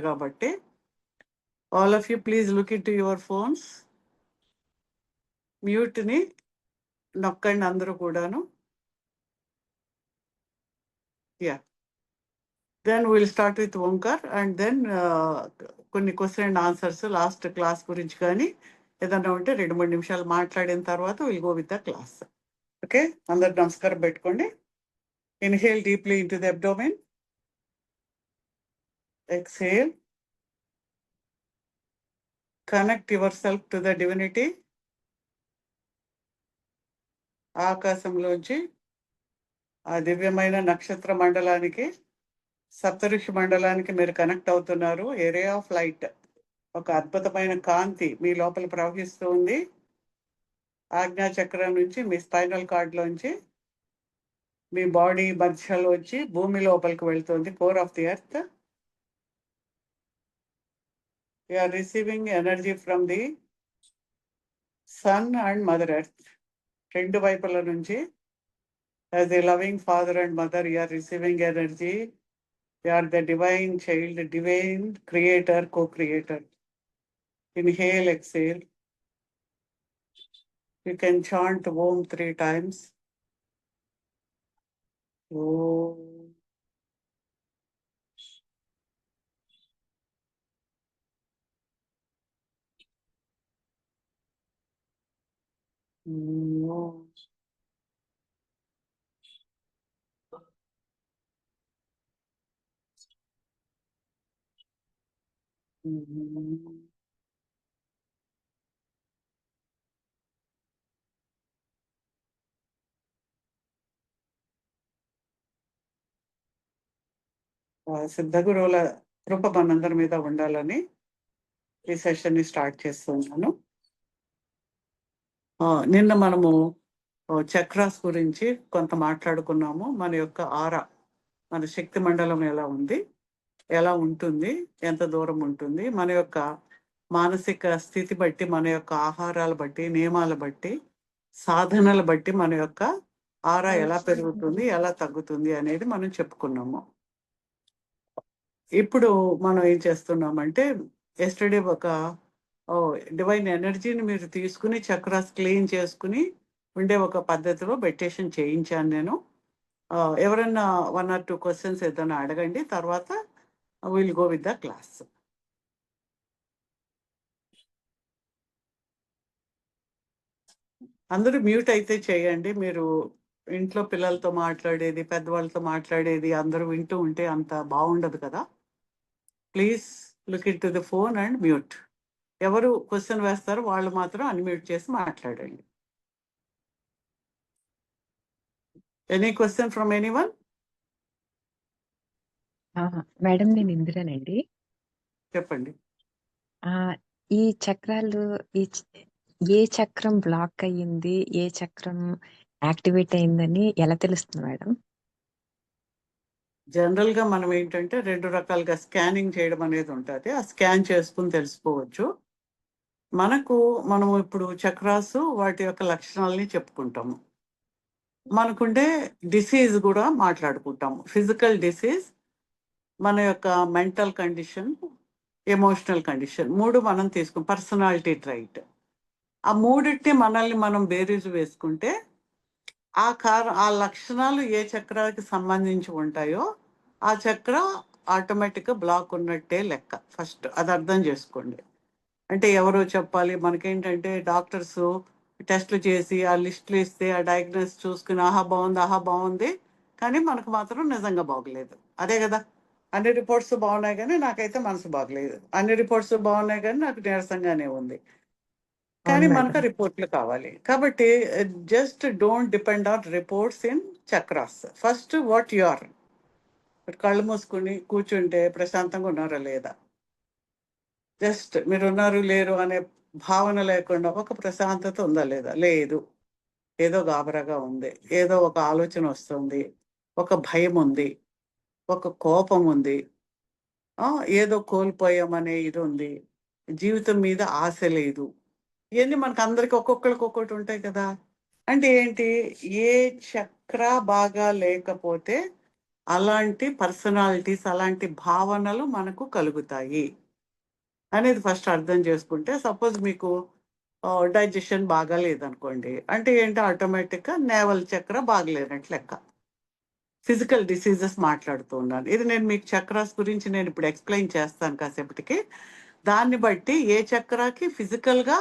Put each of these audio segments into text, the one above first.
కాబట్టి all of you please look into your phones. మ్యూట్ని నొక్కండి అందరూ కూడాను. Yeah, then will start with Omkar and then కొన్ని question and answers last class గురించి కానీ ఏదన్నా ఉంటే 2-3 నిమిషాలు మాట్లాడిన తర్వాత will go with the class. Okay, అందరు నమస్కారం పెట్టుకోండి. Inhale deeply into the abdomen. Exhale. Connect yourself to the divinity. ఆకాశంలోంచి ఆ దివ్యమైన నక్షత్ర మండలానికి, సప్తఋషి మండలానికి మీరు కనెక్ట్ అవుతున్నారు. ఏరే ఆఫ్ లైట్, ఒక అద్భుతమైన కాంతి మీ లోపల ప్రవహిస్తూ ఉంది. ఆజ్ఞా చక్రం నుంచి, మీ స్పైనల్ కార్డ్లోంచి మీ బాడీ మధ్యలో వచ్చి భూమి లోపలికి వెళ్తుంది. Core of the earth. You are receiving energy from the sun and mother earth. రెండు వైపుల నుంచి as a loving father and mother, you are receiving energy. You are the divine child, divine creator, co-creator. Inhale, exhale. You can chant Om 3 times. Om. Om. సిద్ధగురువుల కృప మనందరి మీద ఉండాలని ఈ సెషన్ని start చేస్తున్నాను. నిన్న మనము చక్రాస్ గురించి కొంత మాట్లాడుకున్నాము. మన యొక్క ఆరా, మన శక్తి మండలం ఎలా ఉంది, ఎలా ఉంటుంది, ఎంత దూరం ఉంటుంది, మన యొక్క మానసిక స్థితి బట్టి, మన యొక్క ఆహారాల బట్టి, నియమాల బట్టి, సాధనల బట్టి మన యొక్క ఆరా ఎలా పెరుగుతుంది, ఎలా తగ్గుతుంది అనేది మనం చెప్పుకున్నాము. ఇప్పుడు మనం ఏం చేస్తున్నామంటే, ఎస్టర్డే ఒక డివైన్ ఎనర్జీని మీరు తీసుకుని చక్రాస్ క్లీన్ చేసుకుని ఉండే ఒక పద్ధతిలో మెడిటేషన్ చేయించాను నేను. ఎవరన్నా 1 or 2 క్వశ్చన్స్ ఏదైనా అడగండి, తర్వాత will go with the class. అందరూ మ్యూట్ అయితే చేయండి. మీరు ఇంట్లో పిల్లలతో మాట్లాడేది, పెద్దవాళ్ళతో మాట్లాడేది అందరూ వింటూ ఉంటే అంత బాగుండదు కదా. Please look into the phone and mute. ఎవరు క్వశ్చన్ వేస్తారో వాళ్ళు మాత్రం అన్మ్యూట్ చేసి మాట్లాడండి. Any question from anyone? Madam, నేను ఇందిరానండి. చెప్పండి. ఈ చక్రాలు, ఏ చక్రం బ్లాక్ అయ్యింది, ఏ చక్రం యాక్టివేట్ అయిందని ఎలా తెలుస్తుంది మేడం? జనరల్ గా మనం ఏంటంటే 2 రకాలుగా స్కానింగ్ చేయడం అనేది ఉంటుంది. ఆ స్కాన్ చేసుకుని తెలుసుకోవచ్చు. మనం ఇప్పుడు చక్రాసు వాటి యొక్క లక్షణాలని చెప్పుకుంటాము. మనకుండే డిసీజ్ కూడా మాట్లాడుకుంటాము. ఫిజికల్ డిసీజ్, మన యొక్క మెంటల్ కండిషన్, ఎమోషనల్ కండిషన్, 3 మనం తీసుకుని పర్సనాలిటీ ట్రైట్. ఆ మూడింటిని మనల్ని మనం బేరీజు వేసుకుంటే ఆ లక్షణాలు ఏ చక్రానికి సంబంధించి ఉంటాయో ఆ చక్ర ఆటోమేటిక్గా బ్లాక్ ఉన్నట్టే లెక్క. ఫస్ట్ అది అర్థం చేసుకోండి. అంటే ఎవరో చెప్పాలి, మనకేంటంటే డాక్టర్స్ టెస్ట్లు చేసి ఆ లిస్టులు ఇస్తే ఆ డయాగ్నోస్ చూసుకుని ఆహా బాగుంది, కానీ మనకు మాత్రం నిజంగా బాగలేదు. అదే కదా, అన్ని రిపోర్ట్స్ బాగున్నాయి కానీ నాకైతే మనసు బాగలేదు, అన్ని రిపోర్ట్స్ బాగున్నాయి కానీ నాకు నీరసంగానే ఉంది, కానీ మనకు రిపోర్ట్లు కావాలి. కాబట్టి just don't depend on reports in chakras. First what you are. కళ్ళు మూసుకుని కూర్చుంటే ప్రశాంతంగా ఉన్నారా లేదా, జస్ట్ మీరు ఉన్నారు లేరు అనే భావన లేకుండా ఒక ప్రశాంతత ఉందా లేదా, లేదు, ఏదో గాబరాగా ఉంది, ఏదో ఒక ఆలోచన వస్తుంది, ఒక భయం ఉంది, ఒక కోపం ఉంది, ఏదో కోల్పోయామనే ఇది ఉంది, జీవితం మీద ఆశ లేదు. ఇవన్నీ మనకు అందరికి ఒక్కొక్కరికి ఒక్కొక్కటి ఉంటాయి కదా. అంటే ఏంటి, ఏ చక్ర బాగా లేకపోతే అలాంటి పర్సనాలిటీస్, అలాంటి భావనలు మనకు కలుగుతాయి అనేది ఫస్ట్ అర్థం చేసుకుంటే, సపోజ్ మీకు డైజెషన్ బాగాలేదనుకోండి. అంటే ఏంటి, ఆటోమేటిక్‌గా నేవల్ చక్ర బాగలేనట్టు లెక్క. ఫిజికల్ డిసీజెస్ మాట్లాడుతూ ఉన్నాను. ఇది నేను మీకు చక్రాస్ గురించి నేను ఇప్పుడు ఎక్స్‌ప్లెయిన్ చేస్తాను కాసేపటికి. దాన్ని బట్టి ఏ చక్రాకి ఫిజికల్‌గా,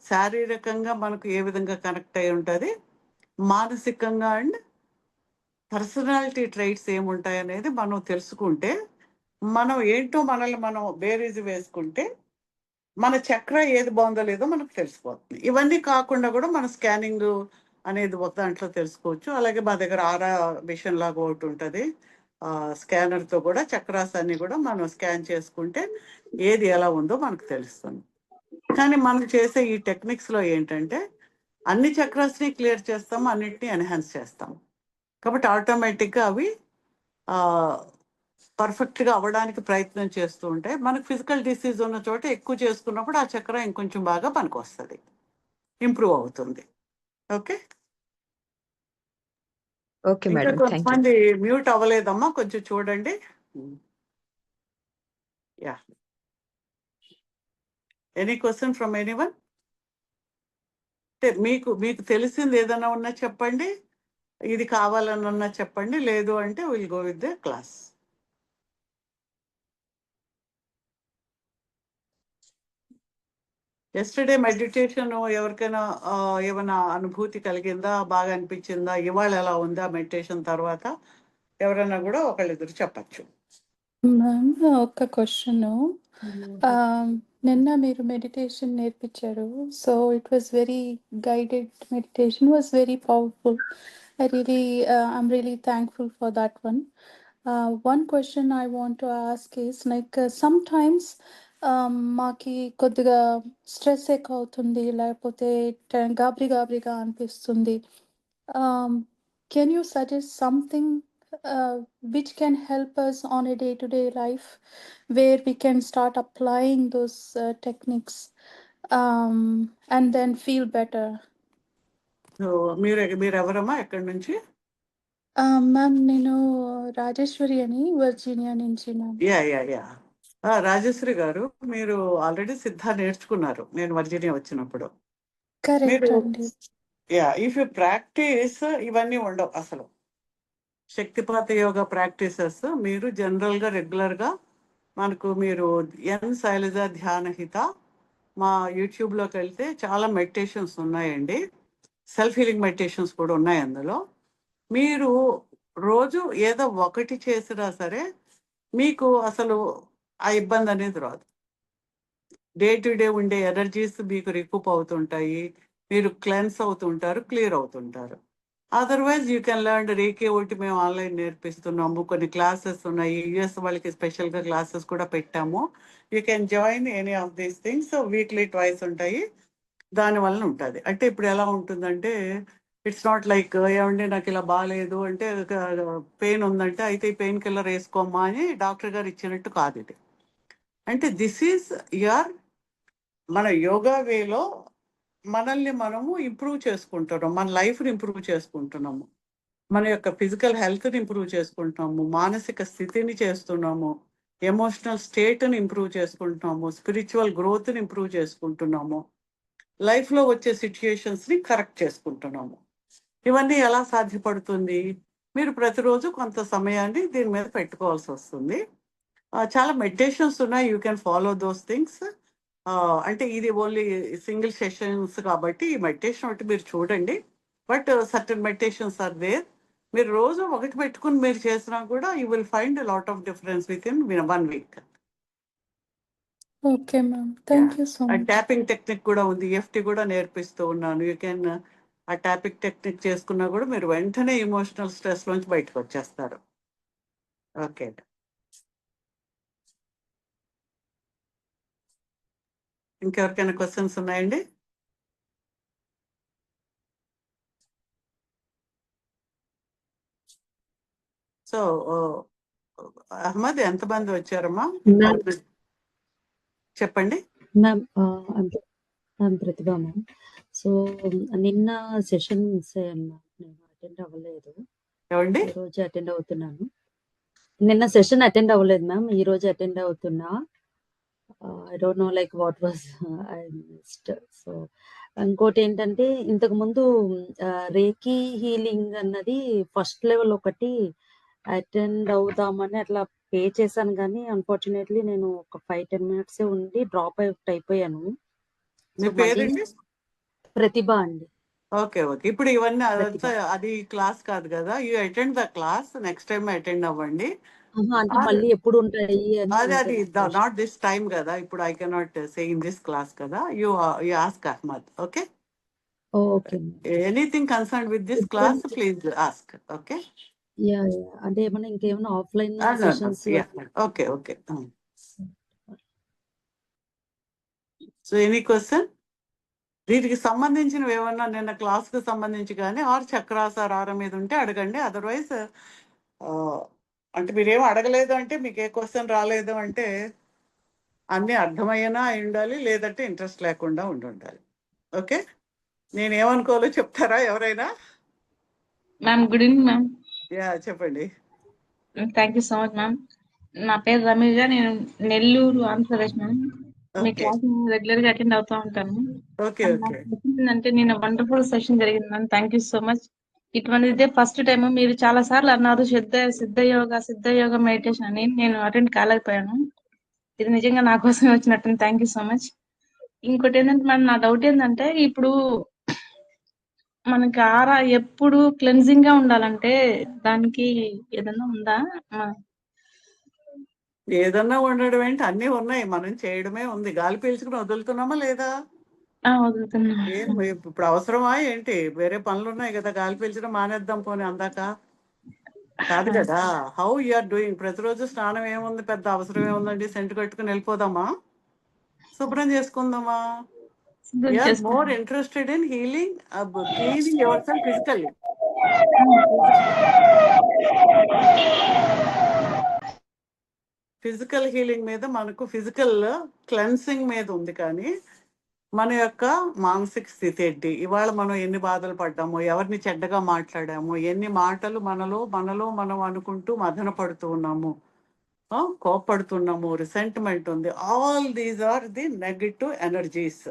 శారీరకంగా మనకు ఏ విధంగా కనెక్ట్ అయ్యి ఉంటది, మానసికంగా అండ్ పర్సనాలిటీ ట్రైట్స్ ఏముంటాయనేది మనం తెలుసుకుంటే, మనం ఏంటో మనల్ని మనం బేరీజు వేసుకుంటే, మన చక్ర ఏది బావుందో లేదో మనకు తెలిసిపోతుంది. ఇవన్నీ కాకుండా గూడా మన స్కానింగు అనేది ఒక దాంట్లో తెలుసుకోవచ్చు. అలాగే మా దగ్గర ఆరా మిషన్ లాగా ఒకటుంటది. స్కానర్‌తో గూడా చక్రాస్ అన్నీ గూడా మనం స్కాన్ చేసుకుంటే, ఏది ఎలా ఉందో మనకు తెలుస్తుంది. కానీ మనం చేసే ఈ టెక్నిక్స్‌లో ఏంటంటే, అన్ని చక్రాస్‌ని క్లియర్ చేస్తాము, అన్నిటిని ఎన్హాన్స్ చేస్తాము. కాబట్టి ఆటోమేటిక్‌గా అవి ఆహ్, పర్ఫెక్ట్‌గా అవ్వడానికి ప్రయత్నం చేస్తూ ఉంటే, మనకు ఫిజికల్ డిసీజ్ ఉన్న చోట ఎక్కువ చేసుకున్నప్పుడు ఆ చక్ర ఇంకొంచెం బాగా పనికొస్తది. ఇంప్రూవ్ అవుతుంది. ఓకే. ఓకే ఇంకా మేడం. Thank you. కొంతమంది మ్యూట్ అవ్వలేదమ్మా, కొంచెం చూడండి. Yeah! Any question from anyone? అంటే మీకు మీకు తెలిసింది ఏదైనా ఉన్నా చెప్పండి. ఇది కావాలని ఉన్నా చెప్పండి. లేదు అంటే will go with the class. Yesterday meditation ఎవరికైనా ఏమైనా అనుభూతి కలిగిందా? బాగా అనిపించిందా? ఇవాళ ఎలా ఉందా మెడిటేషన్ తర్వాత? ఎవరైనా గూడా ఒకళ్ళిద్దరు చెప్పచ్చు. మ్యామ్ ఒక క్వశ్చను. నిన్న మీరు మెడిటేషన్ నేర్పించారు. So it was very guided meditation was very powerful. I'm really thankful for that one. One question I want to ask is like sometimes మాకి కొద్దిగా స్ట్రెస్ ఎక్కువ అవుతుంది, లేకపోతే గాబరీగా అనిపిస్తుంది. Can you suggest something which can help us on a day-to-day life where we can start applying those techniques and then feel better? So మీరెవరమ్మా? ఎక్కడి నుంచి? Ma'am నేను రాజేశ్వరి అని వర్జీనియా నుంచి మ్యామ్. యాహ్! రాజశ్రీ గారు, మీరు ఆల్రెడీ సిద్ధ నేర్చుకున్నారు నేను వర్జీనియా వచ్చినప్పుడు. కరెక్ట్ మీరు అండి. ఇఫ్ యూ ప్రాక్టీస్ ఇవన్నీ ఉండవు అసలు. శక్తిపాత యోగా ప్రాక్టీసెస్ మీరు జనరల్‌గా రెగ్యులర్‌గా మీరు ఎన్ శైలజ ధ్యానహిత మా యూట్యూబ్‌లోకెళ్తే చాలా మెడిటేషన్స్ ఉన్నాయండి. సెల్ఫ్ హీలింగ్ మెడిటేషన్స్ కూడా ఉన్నాయి అందులో. మీరు రోజు ఏదో ఒకటి చేసినా సరే, మీకు అసలు ఆ ఇబ్బందనేది రాదు. డే టు డే ఉండే ఎనర్జీస్ మీకు రికూప్ అవుతుంటాయి. మీరు క్లెన్స్ అవుతుంటారు, క్లియర్ అవుతుంటారు. అదర్‌వైజ్ యూ కెన్ లెర్న్ రేకి ఒకటి మేము ఆన్‌లైన్ నేర్పిస్తున్నాము. కొన్ని క్లాసెస్ ఉన్నాయి. యూఎస్ వాళ్ళకి స్పెషల్‌గా క్లాసెస్ కూడా పెట్టాము. You can join any of these things. Weekly twice ఉంటాయి. దాని వలన ఉంటది. అంటే ఇప్పుడు ఎలా ఉంటుందంటే, ఇట్స్ నాట్ లైక్ ఏవండీ నాకిలా బాలేదు అంటే పెయిన్ ఉందంటే, అయితే ఈ పెయిన్ కిల్లర్ ఏసుకోమ్మా అని డాక్టర్ గారు ఇచ్చినట్టు కాదిది. అంటే దిస్ ఈజ్ యువర్ మన యోగా వేలో మనల్ని మనము ఇంప్రూవ్ చేసుకుంటున్నాం. మన లైఫ్‌ని ఇంప్రూవ్ చేసుకుంటున్నాము. మన యొక్క ఫిజికల్ హెల్త్‌ని ఇంప్రూవ్ చేసుకుంటున్నాము. మానసిక స్థితిని చేస్తున్నాము. ఎమోషనల్ స్టేట్‌ని ఇంప్రూవ్ చేసుకుంటున్నాము. స్పిరిచ్యువల్ గ్రోత్‌ని ఇంప్రూవ్ చేసుకుంటున్నాము. లైఫ్‌లో వచ్చే సిట్యుయేషన్స్‌ని కరెక్ట్ చేసుకుంటున్నాము. ఇవన్నీ ఎలా సాధ్యపడుతుంది? మీరు ప్రతిరోజు కొంత సమయాన్ని దీని మీద పెట్టుకోవాల్సొస్తుంది. చాలా మెడిటేషన్స్ ఉన్నాయి. You can follow those things. అంటే ఇది ఓన్లీ సింగిల్ సెషన్స్ కాబట్టి ఈ మెడిటేషన్ ఒకటి మీరు చూడండి. But certain meditations are there. మీరు రోజు ఒకటి పెట్టుకొని మీరు చేసినా కూడా you will find a lot of difference within 1 week. Okay ma'am. Thank you so much. Tapping technique కూడా ఉంది. EFT కూడా నేర్పిస్తూ ఉన్నాను. యూ కెన్ ఆ ట్యాపింగ్ టెక్నిక్ చేసుకున్నా కూడా మీరు వెంటనే ఎమోషనల్ స్ట్రెస్ నుంచి బయటకొచ్చేస్తారు. ఓకే. ఇంకెవరికైనా క్వెషన్స్ ఉన్నాయండి? సో, అహ్మద్ ఎంతమంది వచ్చారమ్మా? మ్యామ్ చెప్పండి. Ma'am I'm Pratibha ma'am. So నిన్న సెషన్ మిస్ అయ్యాను మ్యామ్. నేను అటెండ్ అవ్వలేదు. ఏవండి? ఈరోజు అటెండ్ అవుతున్నాను. నిన్న సెషన్ అటెండ్ అవ్వలేదు మ్యామ్. ఈ రోజు అటెండ్ అవుతున్నా. I don't know like what was I missed. So ఇంకోటేంటంటే ఇంతకుముందు రేకీ హీలింగ్ అన్నది ఫస్ట్ లెవెల్ ఒకటి అటెండ్ అవుదామని అట్లా పే చేశాను గానీ, అన్‌ఫార్చునేట్‌లీ నేను ఒక 5, 10 మినిట్సే ఉండి డ్రాప్ అవుట్ అయిపోయాను. మీ సో మళ్ళీ పేరేంటి? ప్రతిభ అండి. ఓకే. ఓకే. ఇప్పుడు ఇవన్నీ ప్రతిభ. అదంతా అది క్లాస్ కాదు కదా! You attend the class. Next time attend అవ్వండి. ఆహా! అంటే ఆర్ మళ్ళీ ఎప్పుడుంటాయి అని అది అంతే నా క్వెషన్. నాట్ దిస్ టైమ్ కదా! ఇప్పుడు I cannot say in this class కదా! You ask Ahmed. Okay. Okay ma'am. Anything concern with this ఇప్పుడు class please ask. Okay. Yeah! Yeah! అంటే ఏమన్నా ఇంకేమన్నా offline no. Sessions yeah. Okay. Okay. So any question? వీటికి సంబంధించినవి ఏమన్నా నిన్న క్లాస్‌కి సంబంధించి గానీ ఆర్ చక్రాస్ ఆర్ ఆరా మీద ఉంటే అడగండి. అదర్‌వైజ్ అంటే మీరేం అడగలేదు అంటే మీకు ఏ క్వశ్చన్ రాలేదు అంటే అన్నీ అర్థమయ్యేనా అయి ఉండాలి. లేదంటే ఇంట్రెస్ట్ లేకుండా ఉండుండాలి. ఓకే. నేనేమనుకోవాలో చెప్తారా ఎవరైనా? Ma'am good evening ma'am. Yeah! చెప్పండి. Thank you so much ma'am. నా పేరు రమేష. నేను నెల్లూరు, ఆంధ్రప్రదేశ్ మ్యామ్. మీ ఓకే. క్లాస్ రెగ్యులర్ గా అటెండ్ అవుతూ ఉంటాను. ఓకే. And okay. నాకు నచ్చిందంటే నేను వండర్ఫుల్ సెషన్ జరిగింది ma'am. Thank you so much. ఇటువంటిదే ఫస్ట్ టైం. మీరు చాలా సార్లు అన్నారు సిద్ధ యోగ మెడిటేషన్ అని. నేను అటెండ్ కాలేకపోయాను. ఇది నిజంగా నా కోసమే వచ్చినట్టుంది. Thank you so much. ఇంకోటి ఏంటంటే మ్యామ్, నా డౌట్ ఏంటంటే ఇప్పుడు మనకి ఆరా ఎప్పుడు క్లెన్జింగ్ గా ఉండాలంటే దానికి ఏదన్నా ఉందా? ఏదన్నా ఉండడం ఏంటి? అన్నీ ఉన్నాయి. మనం చేయడమే ఉంది. గాలి పీల్చుకుని వదులుతున్నామా లేదా? వదులుతున్నా. ఏం ఇప్పుడు అవసరమా ఏంటి? వేరే పనులున్నాయి కదా! గాలి పీల్చడం మానేద్దాం పోనీ అందాక. కాదు కదా! How you are doing? ప్రతిరోజు స్నానం ఏముంది? పెద్ద అవసరం ఏముందండి? సెంటు కట్టుకుని వెళ్ళిపోదామా? శుభ్రం చేసుకుందామా? సిద్ధం యూ ఆర్ మోర్ చేసుకుంటాం. Interested in healing cleaning your self physically. Physical healing మీద మనకు ఫిజికల్ క్లెన్సింగ్ మీద ఉంది కానీ మన యొక్క మానసిక స్థితి ఏంటి, ఇవాళ మనం ఎన్ని బాధలు పడ్డామో, ఎవరిని చెడ్డగా మాట్లాడామో, ఎన్ని మాటలు మనలో మనం అనుకుంటూ మదన పడుతూ ఉన్నాము, కోపడుతున్నాము, రిసెంట్మెంట్ ఉంది. All these are the negative energies,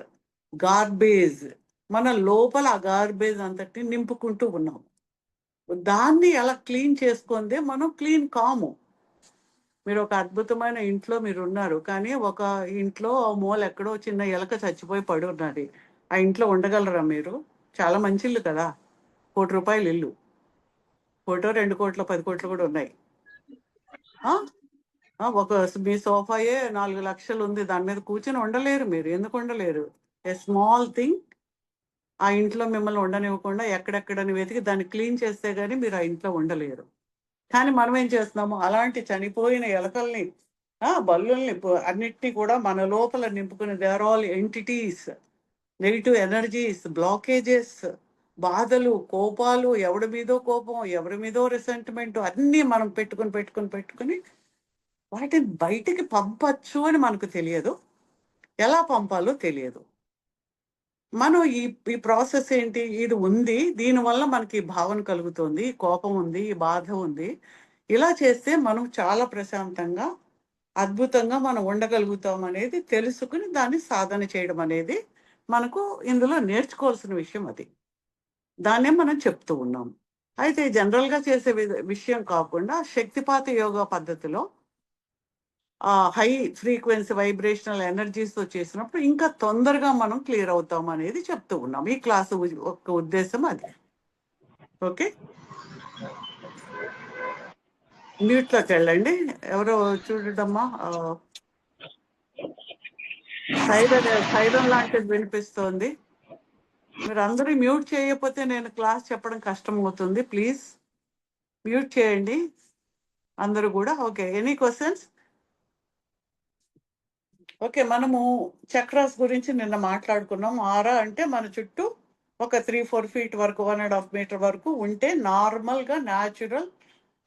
garbage. మన లోపల ఆ గార్బేజ్ అంతటి నింపుకుంటూ ఉన్నాము. దాన్ని ఎలా క్లీన్ చేసుకుందే మనం క్లీన్ కాము. మీరు ఒక అద్భుతమైన ఇంట్లో మీరు ఉన్నారు, కానీ ఒక ఇంట్లో మూల ఎక్కడో చిన్న ఎలక చచ్చిపోయి పడి ఉన్నది. ఆ ఇంట్లో ఉండగలరా మీరు? చాలా మంచి ఇల్లు కదా, ₹1,00,00,000 ఇల్లు. కోటో 2 కోట్ల 10 కోట్లు కూడా ఉన్నాయి. ఒక మీ సోఫాయే 4 లక్షలు ఉంది, దాని మీద కూర్చొని ఉండలేరు మీరు. ఎందుకు ఉండలేరు? ఏ స్మాల్ థింగ్ ఆ ఇంట్లో మిమ్మల్ని ఉండనివ్వకుండా ఎక్కడెక్కడని వెతికి దాన్ని క్లీన్ చేస్తే గానీ మీరు ఆ ఇంట్లో ఉండలేరు. కానీ మనం ఏం చేస్తున్నాము, అలాంటి చనిపోయిన ఎలకల్ని, బల్లుల్ని అన్నిటినీ కూడా మన లోపల నింపుకుని they are all entities, negative energies, blockages, బాధలు, కోపాలు, ఎవడి మీదో కోపం, ఎవరి మీదో రిసెంట్మెంట్, అన్నీ మనం పెట్టుకుని వాటిని బయటికి పంపచ్చు అని మనకు తెలియదు. ఎలా పంపాలో తెలియదు. మనం ఈ ఈ ప్రాసెస్ ఏంటి? ఇది ఉంది. దీనివల్ల మనకి ఈ భావన కలుగుతుంది. ఈ కోపం ఉంది, ఈ బాధ ఉంది. ఇలా చేస్తే మనం చాలా ప్రశాంతంగా, అద్భుతంగా మనం ఉండగలుగుతాం అనేది తెలుసుకుని దాన్ని సాధన చేయడం అనేది మనకు ఇందులో నేర్చుకోవాల్సిన విషయం అది. దాన్నే మనం చెప్తూ ఉన్నాం. అయితే జనరల్‌గా చేసే విషయం కాకుండా శక్తిపాత యోగా పద్ధతిలో హై ఫ్రీక్వెన్సీ వైబ్రేషనల్ ఎనర్జీస్‌తో చేసినప్పుడు ఇంకా తొందరగా మనం క్లియర్ అవుతాం అనేది చెప్తూ ఉన్నాం. ఈ క్లాసు యొక్క ఉద్దేశం అది. ఓకే. మ్యూట్‌లోకి వెళ్ళండి. ఎవరో చూడడమ్మా, సైరన్ లాంటిది వినిపిస్తోంది. మీరందరూ మ్యూట్ చేయకపోతే నేను క్లాస్ చెప్పడం కష్టమవుతుంది. ప్లీజ్ మ్యూట్ చేయండి అందరూ కూడా. ఓకే. Any questions? ఓకే. మనము చక్రాస్ గురించి నిన్న మాట్లాడుకున్నాం. ఆరా అంటే మన చుట్టూ ఒక 3, 4 ఫీట్ వరకు, 1.5 మీటర్ వరకు ఉంటే నార్మల్‌గా న్యాచురల్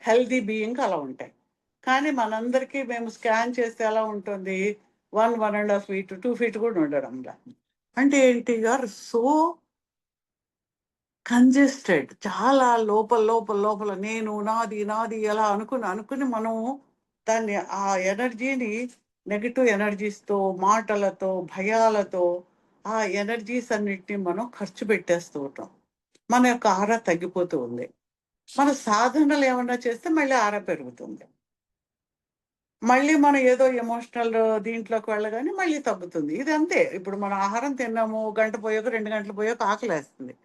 హెల్తీ బీయింగ్ అలా ఉంటాయి. కానీ మనందరికీ మేము స్కాన్ చేస్తే ఎలా ఉంటుంది, 1, 1.5 ఫీట్, 2 ఫీట్ కూడా ఉండడంలా. అంటే ఏంటి? యు ఆర్ సో కంజెస్టెడ్, చాలా లోపల లోపల లోపల నేను నాది నాది ఎలా అనుకుని మనం దాన్ని ఆ ఎనర్జీని నెగిటివ్ ఎనర్జీస్తో, మాటలతో, భయాలతో ఆ ఎనర్జీస్ అన్నిటిని మనం ఖర్చు పెట్టేస్తూ ఉంటాం. మన యొక్క ఆరా తగ్గిపోతూ ఉంది. మన సాధనలు ఏమన్నా చేస్తే మళ్ళీ ఆరా పెరుగుతుంది. మళ్ళీ మనం ఏదో ఎమోషనల్ దీంట్లోకి వెళ్ళగానే మళ్ళీ తగ్గుతుంది. ఇది అంతే. ఇప్పుడు మనం ఆహారం తిన్నాము, గంట పోయాక 2 గంటలు పోయాక ఆకలేస్తుంది.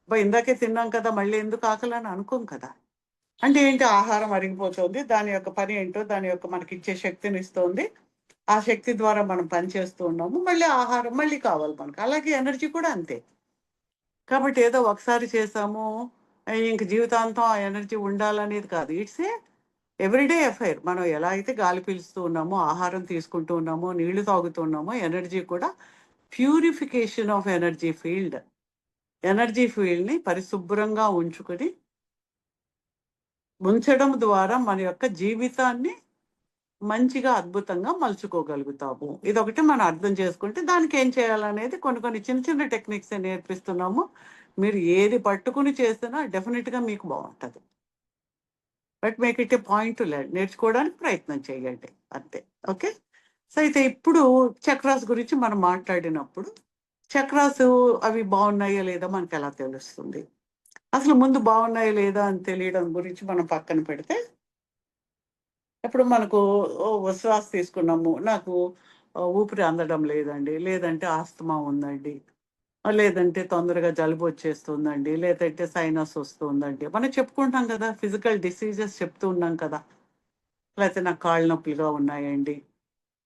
ఇందాకే తిన్నాం కదా, మళ్ళీ ఎందుకు ఆకలి అని అనుకోం కదా. అంటే ఏంటి, ఆహారం అరిగిపోతుంది, దాని యొక్క పని ఏంటో, దాని యొక్క మనకిచ్చే శక్తిని ఇస్తుంది. ఆ శక్తి ద్వారా మనం పని చేస్తూ ఉన్నాము, మళ్ళీ ఆహారం మళ్ళీ కావాలి మనకు. అలాగే ఎనర్జీ కూడా అంతే. కాబట్టి ఏదో ఒకసారి చేసాము ఇంక జీవితాంతం ఆ ఎనర్జీ ఉండాలనేది కాదు. It's a everyday affair. మనం ఎలా అయితే గాలి పీలుస్తూ ఉన్నామో, ఆహారం తీసుకుంటూ ఉన్నామో, నీళ్లు తాగుతున్నామో, ఎనర్జీ కూడా purification of energy field. Energy ఫీల్డ్ని పరిశుభ్రంగా ఉంచడం ద్వారా మన యొక్క జీవితాన్ని మంచిగా అద్భుతంగా మలుచుకోగలుగుతాము. ఇదొకటి మనం అర్థం చేసుకుంటే దానికి ఏం చేయాలనేది కొన్ని చిన్న చిన్న టెక్నిక్స్ నేర్పిస్తున్నాము. మీరు ఏది పట్టుకుని చేసినా డెఫినెట్గా మీకు బాగుంటుంది. But make it A point to learn. నేర్చుకోవడానికి ప్రయత్నం చేయండి అంతే. ఓకే. సో అయితే ఇప్పుడు చక్రాస్ గురించి మనం మాట్లాడినప్పుడు, చక్రాస్ అవి బాగున్నాయా లేదా మనకు ఎలా తెలుస్తుంది? అసలు ముందు బాగున్నాయా లేదా అని తెలియడం గురించి మనం పక్కన పెడితే, ఇప్పుడు మనకు శ్వాస తీసుకున్నాము, నాకు ఊపిరి అందడం లేదండి, లేదంటే ఆస్తమా ఉందండి, లేదంటే తొందరగా జలుబు వచ్చేస్తుందండి, లేదంటే సైనస్ వస్తుందండి, మనం చెప్పుకుంటాం కదా, ఫిజికల్ డిసీజెస్ చెప్తూ ఉన్నాం కదా. లేకపోతే నాకు కాళ్ళు నొప్పులుగా ఉన్నాయండి,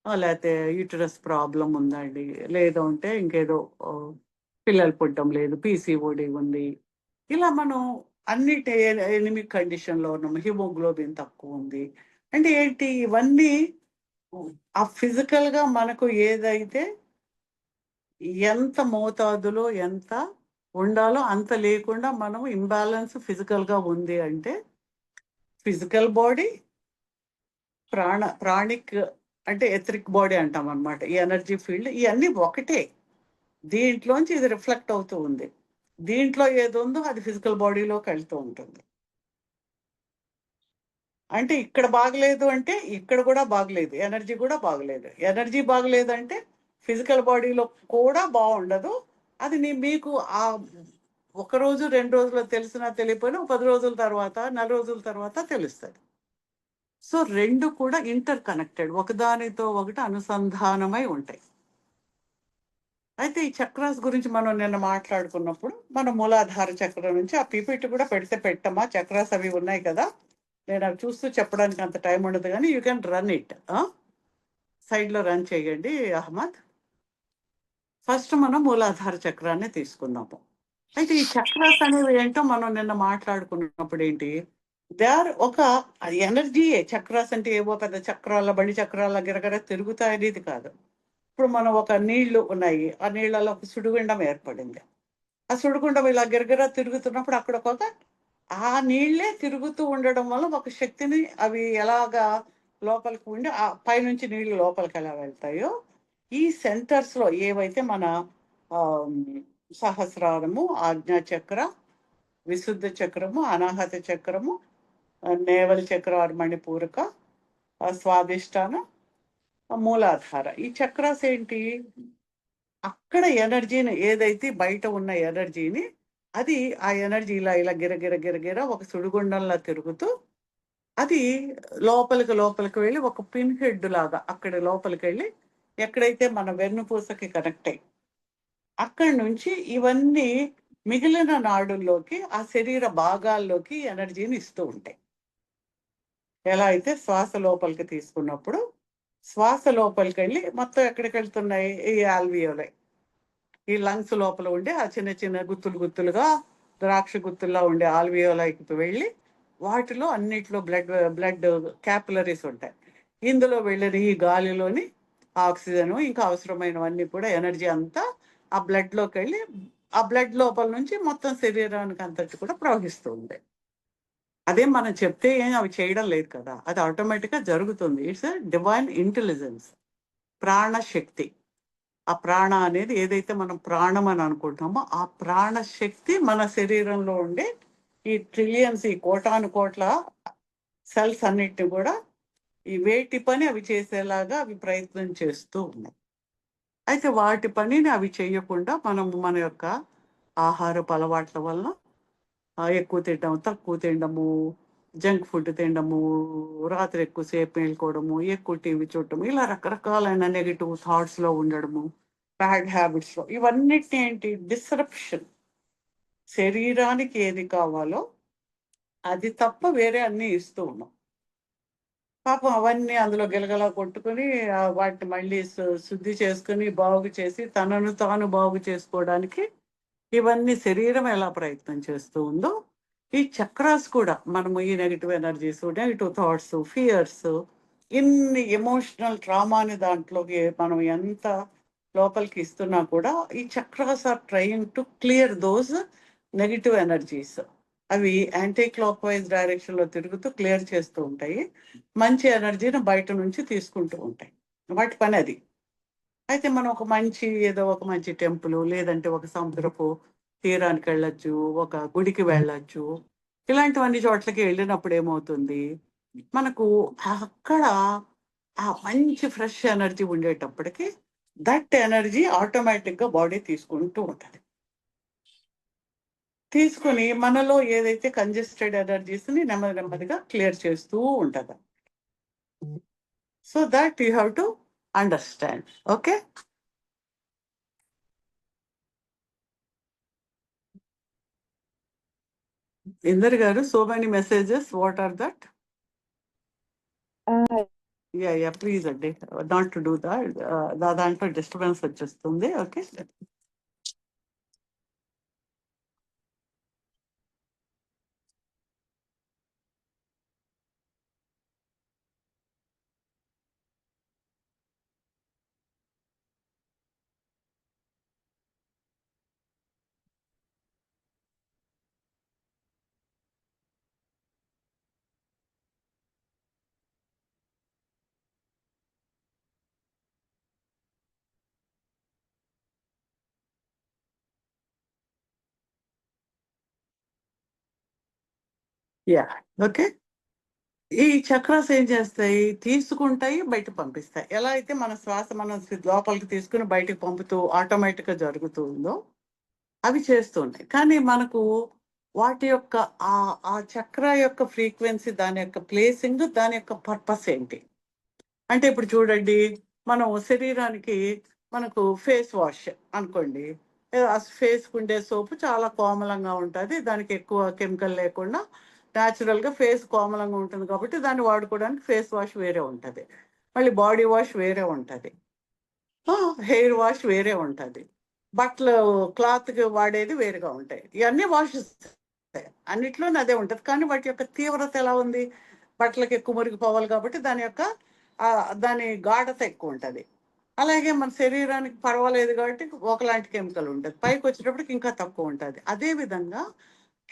లేకపోతే యూటరస్ ప్రాబ్లం ఉందండి, లేదు అంటే ఇంకేదో పిల్లలు పుట్టడం లేదు, పీసీఓడి ఉంది. ఇలా మనం అన్నిటి ఎనిమిక్ కండిషన్లో ఉన్నాము, హిమోగ్లోబిన్ తక్కువ ఉంది. అంటే ఏంటి, ఇవన్నీ ఆ ఫిజికల్గా మనకు ఏదైతే ఎంత మోతాదులో ఎంత ఉండాలో అంత లేకుండా మనం ఇంబ్యాలెన్స్ ఫిజికల్గా ఉంది అంటే, ఫిజికల్ బాడీ, ప్రాణిక్ అంటే ఎథరిక్ బాడీ అంటాం అనమాట. ఈ ఎనర్జీ ఫీల్డ్ ఇవన్నీ ఒకటే. దీంట్లోంచి ఇది రిఫ్లెక్ట్ అవుతూ ఉంది. దీంట్లో ఏది ఉందో అది ఫిజికల్ బాడీలోకి వెళ్తూ ఉంటుంది. అంటే ఇక్కడ బాగలేదు అంటే ఇక్కడ కూడా బాగలేదు, ఎనర్జీ కూడా బాగలేదు. ఎనర్జీ బాగలేదు అంటే ఫిజికల్ బాడీలో కూడా బాగుండదు. అది మీకు ఆ 1 రోజు 2 రోజులు తెలిసినా తెలియపోయినా 10 రోజుల తర్వాత, 4 రోజుల తర్వాత తెలుస్తుంది. సో 2 కూడా ఇంటర్ కనెక్టెడ్, ఒకదానితో ఒకటి అనుసంధానమై ఉంటాయి. అయితే ఈ చక్రాస్ గురించి మనం నిన్న మాట్లాడుకున్నప్పుడు, మన మూలాధార చక్రం నుంచి ఆ పీపీటీ కూడా పెట్టమ్మా, చక్రాస్ అవి ఉన్నాయి కదా, నేను అవి చూస్తూ చెప్పడానికి అంత టైం ఉండదు, కానీ యూ కెన్ రన్ ఇట్. సైడ్లో రన్ చేయండి అహ్మద్. ఫస్ట్ మనం మూలాధార చక్రాన్ని తీసుకుందాము. అయితే ఈ చక్రాస్ అనేవి ఏంటో మనం నిన్న మాట్లాడుకున్నప్పుడు ఏంటి, దే ఆర్ ఒక ఎనర్జీయే. చక్రాస్ అంటే ఏవో పెద్ద చక్రాల, బండి చక్రాల గిరగర తిరుగుతాయనేది కాదు. ఇప్పుడు మనం ఒక నీళ్లు ఉన్నాయి, ఆ నీళ్లలో ఒక సుడిగుండం ఏర్పడింది. ఆ సుడిగుండం ఇలా గిరగిర తిరుగుతున్నప్పుడు అక్కడ ఒక ఆ నీళ్లే తిరుగుతూ ఉండడం వల్ల ఒక శక్తిని అవి ఎలాగా లోపలికి ఉండి ఆ పైనుంచి నీళ్లు లోపలికి ఎలా వెళ్తాయో, ఈ సెంటర్స్లో ఏవైతే మన సహస్రారము, ఆజ్ఞాచక్ర, విశుద్ధ చక్రము, అనాహత చక్రము, నేవల్ చక్ర, మణిపూరక, స్వాదిష్టాన, మూలాధార, ఈ చక్రాస్ ఏంటి, అక్కడ ఎనర్జీని ఏదైతే బయట ఉన్న ఎనర్జీని, అది ఆ ఎనర్జీ ఇలా ఇలా గిరగిర గిరగిర ఒక సుడిగుండంలా తిరుగుతూ అది లోపలికి వెళ్ళి ఒక పిన్ హెడ్ లాగా అక్కడ లోపలికి వెళ్ళి ఎక్కడైతే మన వెన్నుపూసకి కనెక్ట్ అయ్యి అక్కడి నుంచి ఇవన్నీ మిగిలిన నాడుల్లోకి, ఆ శరీర భాగాల్లోకి ఎనర్జీని ఇస్తూ ఉంటాయి. ఎలా అయితే శ్వాస లోపలికి తీసుకున్నప్పుడు శ్వాస లోపలికి వెళ్ళి మొత్తం ఎక్కడికి వెళ్తున్నాయి, ఈ ఆల్వియోలై, ఈ లంగ్స్ లోపల ఉండే ఆ చిన్న చిన్న గుత్తులుగా ద్రాక్ష గుత్తుల్లో ఉండే ఆల్వియోలైకి వెళ్ళి వాటిలో అన్నిట్లో బ్లడ్ క్యాపిలరీస్ ఉంటాయి. ఇందులో వెళ్ళిన ఈ గాలిలోని ఆక్సిజన్ ఇంకా అవసరమైనవన్నీ కూడా ఎనర్జీ అంతా ఆ బ్లడ్లోకి వెళ్ళి ఆ బ్లడ్ లోపల నుంచి మొత్తం శరీరానికి అంతటి కూడా ప్రవహిస్తూ ఉంది. అదే మనం చెప్తే ఏం అవి చేయడం లేదు కదా, అది ఆటోమేటిక్గా జరుగుతుంది. ఇట్స్ ఎ డివైన్ ఇంటెలిజెన్స్, ప్రాణశక్తి. ఆ ప్రాణ అనేది ఏదైతే మనం ప్రాణం అని అనుకుంటామో ఆ ప్రాణ శక్తి మన శరీరంలో ఉండే ఈ ట్రిలియన్స్, ఈ కోటాను కోట్ల సెల్స్ అన్నిటిని కూడా ఈ వేటి పని అవి చేసేలాగా అవి ప్రయత్నం చేస్తూ ఉన్నాయి. అయితే వాటి పనిని అవి చేయకుండా మనము మన యొక్క ఆహారపు అలవాట్ల వల్ల ఎక్కువ తినడం, తక్కువ తినడము, జంక్ ఫుడ్ తినడము, రాత్రి ఎక్కువసేపు మేల్కోవడము, ఎక్కువ టీవీ చూడటము, ఇలా రకరకాలైన నెగిటివ్ థాట్స్లో ఉండడము, బ్యాడ్ హ్యాబిట్స్లో, ఇవన్నిటిని ఏంటి డిస్రప్షన్. శరీరానికి ఏది కావాలో అది తప్ప వేరే అన్నీ ఇస్తూ ఉన్నాం. పాపం అవన్నీ అందులో గిలగలా కొట్టుకుని వాటిని మళ్ళీ శుద్ధి చేసుకుని బాగు చేసి తనను తాను బాగు చేసుకోవడానికి ఇవన్నీ శరీరం ఎలా ప్రయత్నం చేస్తూ ఉందో ఈ చక్రాస్ కూడా మనము ఈ negative energies, negative thoughts, fears, ఇన్ని ఎమోషనల్ ట్రామాని దాంట్లోకి మనం ఎంత లోపలికి ఇస్తున్నా కూడా ఈ chakras are trying to clear those negative energies. అవి యాంటీ క్లాక్ వైజ్ డైరెక్షన్లో తిరుగుతూ క్లియర్ చేస్తూ ఉంటాయి, మంచి ఎనర్జీని బయట నుంచి తీసుకుంటూ ఉంటాయి. వాటి పని అది. అయితే మనం ఏదో ఒక మంచి టెంపుల్, లేదంటే ఒక సముద్రపు తీరానికి వెళ్ళొచ్చు, ఒక గుడికి వెళ్ళొచ్చు, ఇలాంటివన్నీ చోట్లకి వెళ్ళినప్పుడు ఏమవుతుంది, మనకు అక్కడ ఆ మంచి ఫ్రెష్ ఎనర్జీ ఉండేటప్పటికి దట్ ఎనర్జీ ఆటోమేటిక్గా బాడీ తీసుకుంటూ ఉంటుంది. తీసుకుని మనలో ఏదైతే కంజెస్టెడ్ ఎనర్జీస్ని నెమ్మదిగా క్లియర్ చేస్తూ ఉంటుంది. So that you have to understand. Okay, Inder garu, so many messages, what are that? Yeah please అండి, నాట్ టు డూ దట్. దాంట్లో డిస్టర్బెన్స్ వచ్చేస్తుంది. Okay, yeah okay. ఈ చక్రాస్ ఏం చేస్తాయి, తీసుకుంటాయి, బయట పంపిస్తాయి. ఎలా అయితే మన శ్వాస మనం లోపలికి తీసుకుని బయటకు పంపుతూ ఆటోమేటిక్గా జరుగుతుందో అవి చేస్తున్నాయి. కానీ మనకు వాటి యొక్క ఆ చక్ర యొక్క ఫ్రీక్వెన్సీ, దాని యొక్క ప్లేసింగ్, దాని యొక్క పర్పస్ ఏంటి అంటే, ఇప్పుడు చూడండి, మనం శరీరానికి మనకు ఫేస్ వాష్ అనుకోండి, ఆ ఫేస్కి ఉండే సోపు చాలా కోమలంగా ఉంటుంది, దానికి ఎక్కువ కెమికల్ లేకుండా న్యాచురల్గా ఫేస్ కోమలంగా ఉంటుంది కాబట్టి దాన్ని వాడుకోవడానికి ఫేస్ వాష్ వేరే ఉంటుంది, మళ్ళీ బాడీ వాష్ వేరే ఉంటుంది, హెయిర్ వాష్ వేరే ఉంటుంది, బట్టలు క్లాత్కి వాడేది వేరుగా ఉంటాయి. ఇవన్నీ వాషెస్ అన్నిట్లోనే అదే ఉంటుంది. కానీ వాటి యొక్క తీవ్రత ఎలా ఉంది, బట్టలకు ఎక్కువ మురిగిపోవాలి కాబట్టి దాని గాఢత ఎక్కువ ఉంటుంది. అలాగే మన శరీరానికి పర్వాలేదు కాబట్టి ఒకలాంటి కెమికల్ ఉంటుంది, పైకి వచ్చేటప్పటికి ఇంకా తక్కువ ఉంటుంది. అదేవిధంగా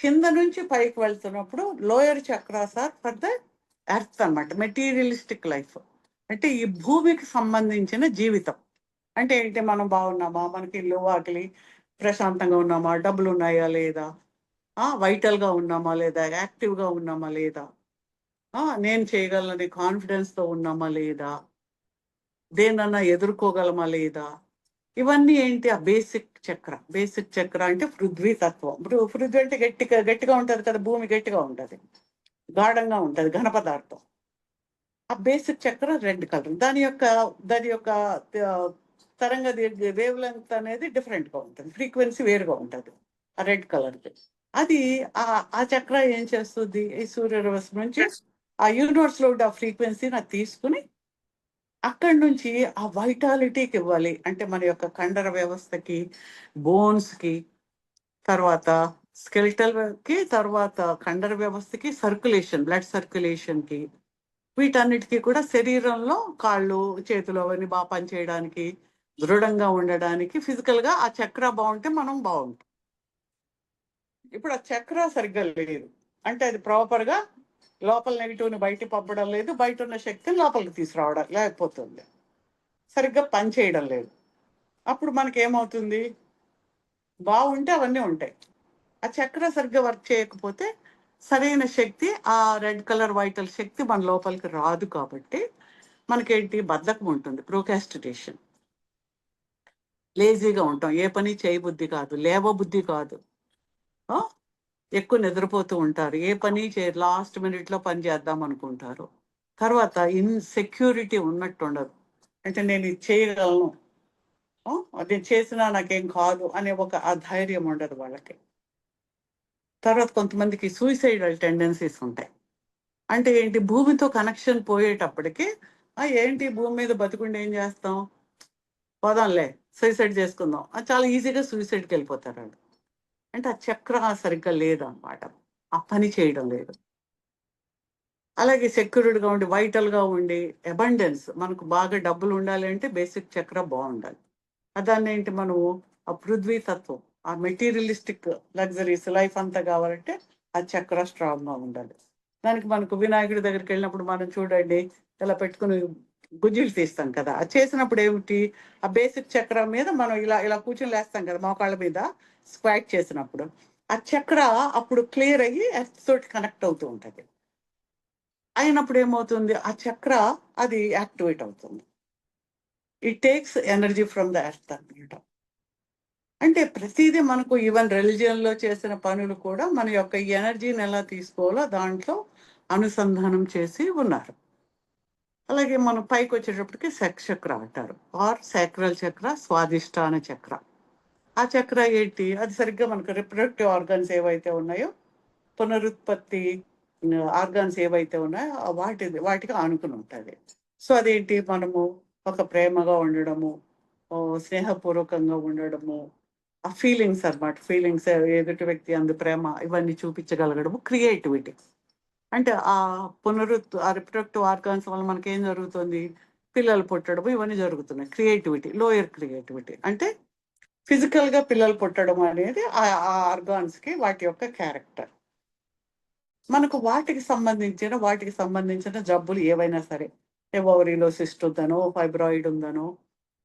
కింద నుంచి పైకి వెళ్తున్నప్పుడు lower chakras are for the earth అన్నమాట, మెటీరియలిస్టిక్ లైఫ్. అంటే ఈ భూమికి సంబంధించిన జీవితం. అంటే ఏంటి, మనం బాగున్నామా, మనకి ఇల్లు వాకిలి ప్రశాంతంగా ఉన్నామా, డబ్బులు ఉన్నాయా లేదా, వైటల్గా ఉన్నామా లేదా, యాక్టివ్గా ఉన్నామా లేదా, నేను చేయగలనని కాన్ఫిడెన్స్తో ఉన్నామా లేదా, దేనన్నా ఎదుర్కోగలమా లేదా, ఇవన్నీ ఏంటి ఆ బేసిక్ చక్ర. బేసిక్ చక్ర అంటే పృథ్వీ తత్వం. ఇప్పుడు పృథ్వీ అంటే గట్టిగా ఉంటుంది కదా, భూమి గట్టిగా ఉంటుంది, గాఢంగా ఉంటుంది, ఘన పదార్థం. ఆ బేసిక్ చక్ర రెడ్ కలర్, దాని యొక్క తరంగ వేవ్ లెంగ్త్ అనేది డిఫరెంట్గా ఉంటుంది, ఫ్రీక్వెన్సీ వేరుగా ఉంటుంది ఆ రెడ్ కలర్కి. అది ఆ చక్ర ఏం చేస్తుంది, ఈ సూర్యరశ్మి నుంచి ఆ యూనివర్స్లో ఉండే ఆ ఫ్రీక్వెన్సీని అది తీసుకుని అక్కడి నుంచి ఆ వైటాలిటీకి ఇవ్వాలి. అంటే మన యొక్క కండర వ్యవస్థకి, బోన్స్కి, తర్వాత స్కెలిటల్కి, తర్వాత కండర వ్యవస్థకి, సర్క్యులేషన్, బ్లడ్ సర్క్యులేషన్కి, వీటన్నిటికీ కూడా శరీరంలో కాళ్ళు చేతులు అవన్నీ బాగా పనిచేయడానికి, దృఢంగా ఉండడానికి, ఫిజికల్గా ఆ చక్ర బాగుంటే మనం బాగుంటాం. ఇప్పుడు ఆ చక్ర సరిగ్గా లేదు అంటే అది ప్రాపర్గా లోపల నెగిటివ్ని బయటికి పంపడం లేదు, బయట ఉన్న శక్తిని లోపలికి తీసుకురావడం లేకపోతుంది, సరిగ్గా పని చేయడం లేదు. అప్పుడు మనకి ఏమవుతుంది, బాగుంటే అవన్నీ ఉంటాయి. ఆ చక్ర సరిగ్గా వర్క్ చేయకపోతే సరైన శక్తి, ఆ రెడ్ కలర్ వైటల్ శక్తి మన లోపలికి రాదు. కాబట్టి మనకేంటి, బద్ధకం ఉంటుంది, ప్రోకాస్టినేషన్, లేజీగా ఉంటాం, ఏ పని చేయబుద్ధి కాదు, లేవబుద్ధి కాదు, ఆ? ఎక్కువ నిద్రపోతూ ఉంటారు, ఏ పని లాస్ట్ మినిట్లో పని చేద్దాం అనుకుంటారు. తర్వాత ఇన్సెక్యూరిటీ ఉన్నట్టు ఉండదు, అంటే నేను ఇది చేయగలను, అది చేసినా నాకేం కాదు అనే ఒక అధైర్యం ఉండదు వాళ్ళకి. తర్వాత కొంతమందికి సూసైడల్ టెండెన్సీస్ ఉంటాయి. అంటే ఏంటి, భూమితో కనెక్షన్ పోయేటప్పటికి ఏంటి భూమి మీద బతుకుండి ఏం చేస్తాం, పోదాంలే సూసైడ్ చేసుకుందాం, అది చాలా ఈజీగా సూసైడ్కి వెళ్ళిపోతారు వాళ్ళు. అంటే ఆ చక్ర సరిగ్గా లేదన్నమాట, ఆ పని చేయడం లేదు. అలాగే సెక్యూర్డ్గా ఉండి, వైటల్గా ఉండి, అబండెన్స్, మనకు బాగా డబ్బులు ఉండాలి అంటే బేసిక్ చక్ర బాగుండాలి. దాన్ని ఏంటి, మనము ఆ పృథ్వీ తత్వం, ఆ మెటీరియలిస్టిక్ లగ్జరీస్ లైఫ్ అంతా కావాలంటే ఆ చక్ర స్ట్రాంగ్గా ఉండాలి. దానికి మనకు వినాయకుడి దగ్గరికి వెళ్ళినప్పుడు మనం చూడండి, ఇలా పెట్టుకుని గుజ్జులు తీస్తాం కదా, అది చేసినప్పుడు ఏమిటి, ఆ బేసిక్ చక్ర మీద మనం ఇలా ఇలా కూర్చొని లేస్తాం కదా మోకాళ్ళ మీద స్క్వాట్ చేసినప్పుడు, ఆ చక్ర అప్పుడు క్లియర్ అయ్యి ఎర్త్ తోటి కనెక్ట్ అవుతూ ఉంటుంది. అయినప్పుడు ఏమవుతుంది, ఆ చక్ర అది యాక్టివేట్ అవుతుంది. It takes energy from the earth అన్నమాట. అంటే ప్రతిదీ మనకు, ఈవెన్ రిలీజియన్లో చేసిన పనులు కూడా మన యొక్క ఎనర్జీని ఎలా తీసుకోవాలో దాంట్లో అనుసంధానం చేసి ఉన్నారు. అలాగే మనం పైకి వచ్చేటప్పటికి సెక్స్ చక్ర అంటారు, ఆర్ సాక్రల్ చక్ర, స్వాదిష్టాన చక్ర. ఆ చక్ర ఏంటి, అది సరిగ్గా మనకు రిప్రొడక్టివ్ ఆర్గన్స్ ఏవైతే ఉన్నాయో, పునరుత్పత్తి ఆర్గాన్స్ ఏవైతే ఉన్నాయో వాటికి ఆనుకుని ఉంటుంది. సో అదేంటి, మనము ఒక ప్రేమగా ఉండడము, స్నేహపూర్వకంగా ఉండడము, ఆ ఫీలింగ్స్ అన్నమాట, ఫీలింగ్స్, ఎదుటి వ్యక్తి అందు ప్రేమ, ఇవన్నీ చూపించగలగడము, క్రియేటివిటీ. అంటే ఆ రిప్రొడక్టివ్ ఆర్గాన్స్ వల్ల మనకి ఏం జరుగుతుంది, పిల్లలు పుట్టడము, ఇవన్నీ జరుగుతున్నాయి. క్రియేటివిటీ, లోయర్ క్రియేటివిటీ, అంటే ఫిజికల్గా పిల్లలు పుట్టడం అనేది ఆ ఆర్గాన్స్కి వాటి యొక్క క్యారెక్టర్. మనకు వాటికి సంబంధించిన జబ్బులు ఏవైనా సరే, ఓవరీలో సిస్ట్ ఉందనో, ఫైబ్రాయిడ్ ఉందనో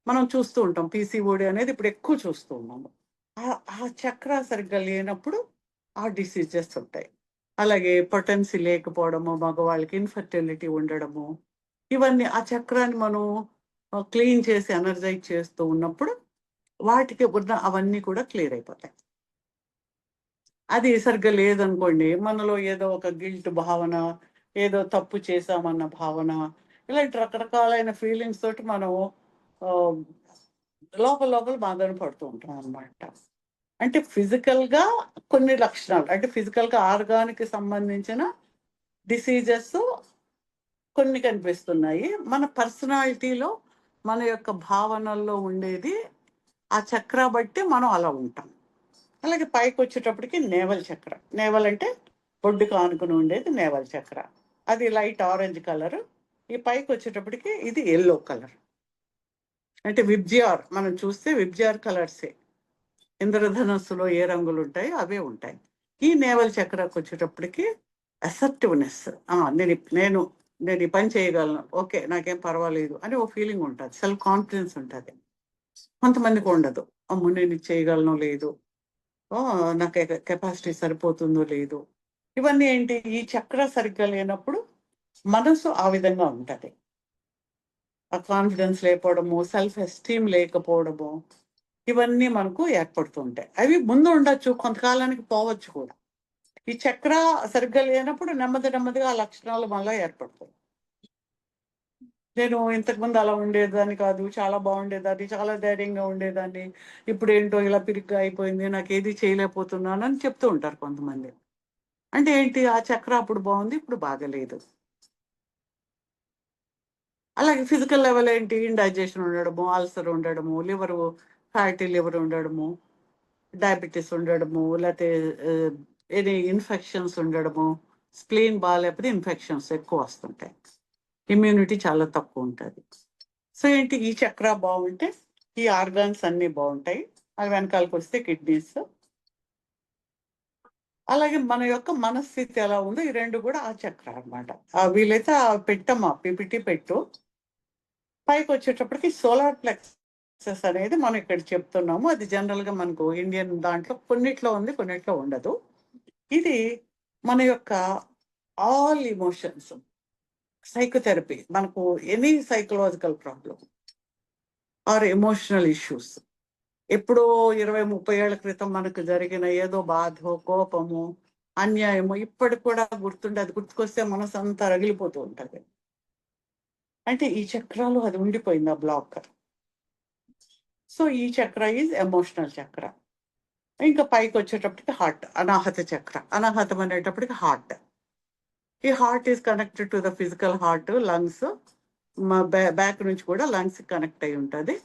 మనం చూస్తూ ఉంటాం. పీసీఓడి అనేది ఇప్పుడు ఎక్కువ చూస్తూ ఉన్నాము. ఆ చక్ర సరిగ్గా లేనప్పుడు ఆ డిసీజెస్ ఉంటాయి. అలాగే పొటెన్సీ లేకపోవడము, మగవాళ్ళకి ఇన్ఫర్టిలిటీ ఉండడము, ఇవన్నీ ఆ చక్రాన్ని మనం క్లీన్ చేసి ఎనర్జైజ్ చేస్తూ ఉన్నప్పుడు వాటికి ఉన్న అవన్నీ కూడా క్లియర్ అయిపోతాయి. అది సరిగ్గా లేదనుకోండి, మనలో ఏదో ఒక గిల్ట్ భావన, ఏదో తప్పు చేశామన్న భావన, ఇలాంటి రకరకాలైన ఫీలింగ్స్ తోటి మనం లోపల బాధను పడుతూ ఉంటాం అన్నమాట. అంటే ఫిజికల్గా కొన్ని లక్షణాలు, అంటే ఫిజికల్గా ఆర్గానికి సంబంధించిన డిసీజెస్ కొన్ని కనిపిస్తున్నాయి. మన పర్సనాలిటీలో, మన యొక్క భావనల్లో ఉండేది ఆ చక్ర బట్టి మనం అలా ఉంటాం. అలాగే పైకి వచ్చేటప్పటికి నేవల్ చక్ర, నేవల్ అంటే బొడ్డుకు ఆనుకుని ఉండేది నేవల్ చక్ర, అది లైట్ ఆరెంజ్ కలర్. ఈ పైకి వచ్చేటప్పటికి ఇది ఎల్లో కలర్, అంటే విబ్జిఆర్, మనం చూస్తే విబ్జిఆర్ కలర్సే, ఇంద్రధనస్సులో ఏ రంగులు ఉంటాయో అవే ఉంటాయి. ఈ నేవల్ చక్రకు వచ్చేటప్పటికి అసర్టివ్నెస్, నేను ఈ పని చేయగలను, ఓకే నాకేం పర్వాలేదు అని ఓ ఫీలింగ్ ఉంటుంది, సెల్ఫ్ కాన్ఫిడెన్స్ ఉంటుంది. కొంతమందికి ఉండదు, అమ్మో నేను ఇది చేయగలను, లేదు నాకు కెపాసిటీ సరిపోతుందో లేదు. ఇవన్నీ ఏంటి, ఈ చక్ర సరిగ్గా లేనప్పుడు మనసు ఆ విధంగా ఉంటుంది. ఆ కాన్ఫిడెన్స్ లేకపోవడము, సెల్ఫ్ ఎస్టీమ్ లేకపోవడము, ఇవన్నీ మనకు ఏర్పడుతూ ఉంటాయి. అవి ముందు ఉండొచ్చు, కొంతకాలానికి పోవచ్చు కూడా. ఈ చక్ర సరిగ్గా లేనప్పుడు నెమ్మదిగా ఆ లక్షణాలు మళ్ళీ ఏర్పడతాయి. నేను ఇంతకుముందు అలా ఉండేదాన్ని కాదు, చాలా బాగుండేదాన్ని, చాలా ధైర్యంగా ఉండేదాన్ని, ఇప్పుడు ఏంటో ఇలా పిరిగ్గా అయిపోయింది, నాకు ఏది చేయలేకపోతున్నాను అని చెప్తూ ఉంటారు కొంతమంది. అంటే ఏంటి, ఆ చక్ర అప్పుడు బాగుంది, ఇప్పుడు బాగలేదు. అలాగే ఫిజికల్ లెవెల్ ఏంటి, ఇండైజెషన్ ఉండడము, అల్సర్ ఉండడము, ఫ్యాటీ లివర్ ఉండడము, డయాబెటీస్ ఉండడము, లేకపోతే ఎనీ ఇన్ఫెక్షన్స్ ఉండడము, స్ప్లీన్ బాగాలేకపోతే ఇన్ఫెక్షన్స్ ఎక్కువ వస్తుంటాయి, ఇమ్యూనిటీ చాలా తక్కువ ఉంటుంది. సో ఏంటి, ఈ చక్ర బాగుంటే ఈ ఆర్గాన్స్ అన్నీ బాగుంటాయి. అవి వెనకాలకు వస్తే కిడ్నీస్. అలాగే మన యొక్క మనస్థితి ఎలా ఉందో ఈ రెండు కూడా ఆ చక్ర అనమాట. వీలైతే ఆ పెట్టమ్మా పిపిటి పెట్టు, పైకి వచ్చేటప్పటికి సోలార్ ప్లెక్స్ అనేది మనం ఇక్కడ చెప్తున్నాము. అది జనరల్గా మనకు ఇండియన్ దాంట్లో కొన్నిట్లో ఉంది, కొన్నిట్లో ఉండదు. ఇది మన యొక్క ఆల్ ఇమోషన్స్, సైకోథెరపీ, మనకు any psychological problem or emotional issues, ఎప్పుడో 20-30 ఏళ్ల క్రితం మనకు జరిగిన ఏదో బాధో, కోపము, అన్యాయము ఇప్పటికి కూడా గుర్తుండే, అది గుర్తుకొస్తే మనసు అంతా రగిలిపోతూ ఉంటుంది. అంటే ఈ చక్రాలు అది ఉండిపోయింది, ఆ బ్లాక్. సో ఈ చక్ర ఈజ్ ఎమోషనల్ చక్ర. ఇంకా పైకి వచ్చేటప్పటికి హార్ట్, అనాహత చక్ర. అనాహతం అనేటప్పటికి హార్ట్. ఈ heart is connected to the physical heart, lungs, back నుంచి కూడా లంగ్స్ కనెక్ట్ అయి ఉంటుంది.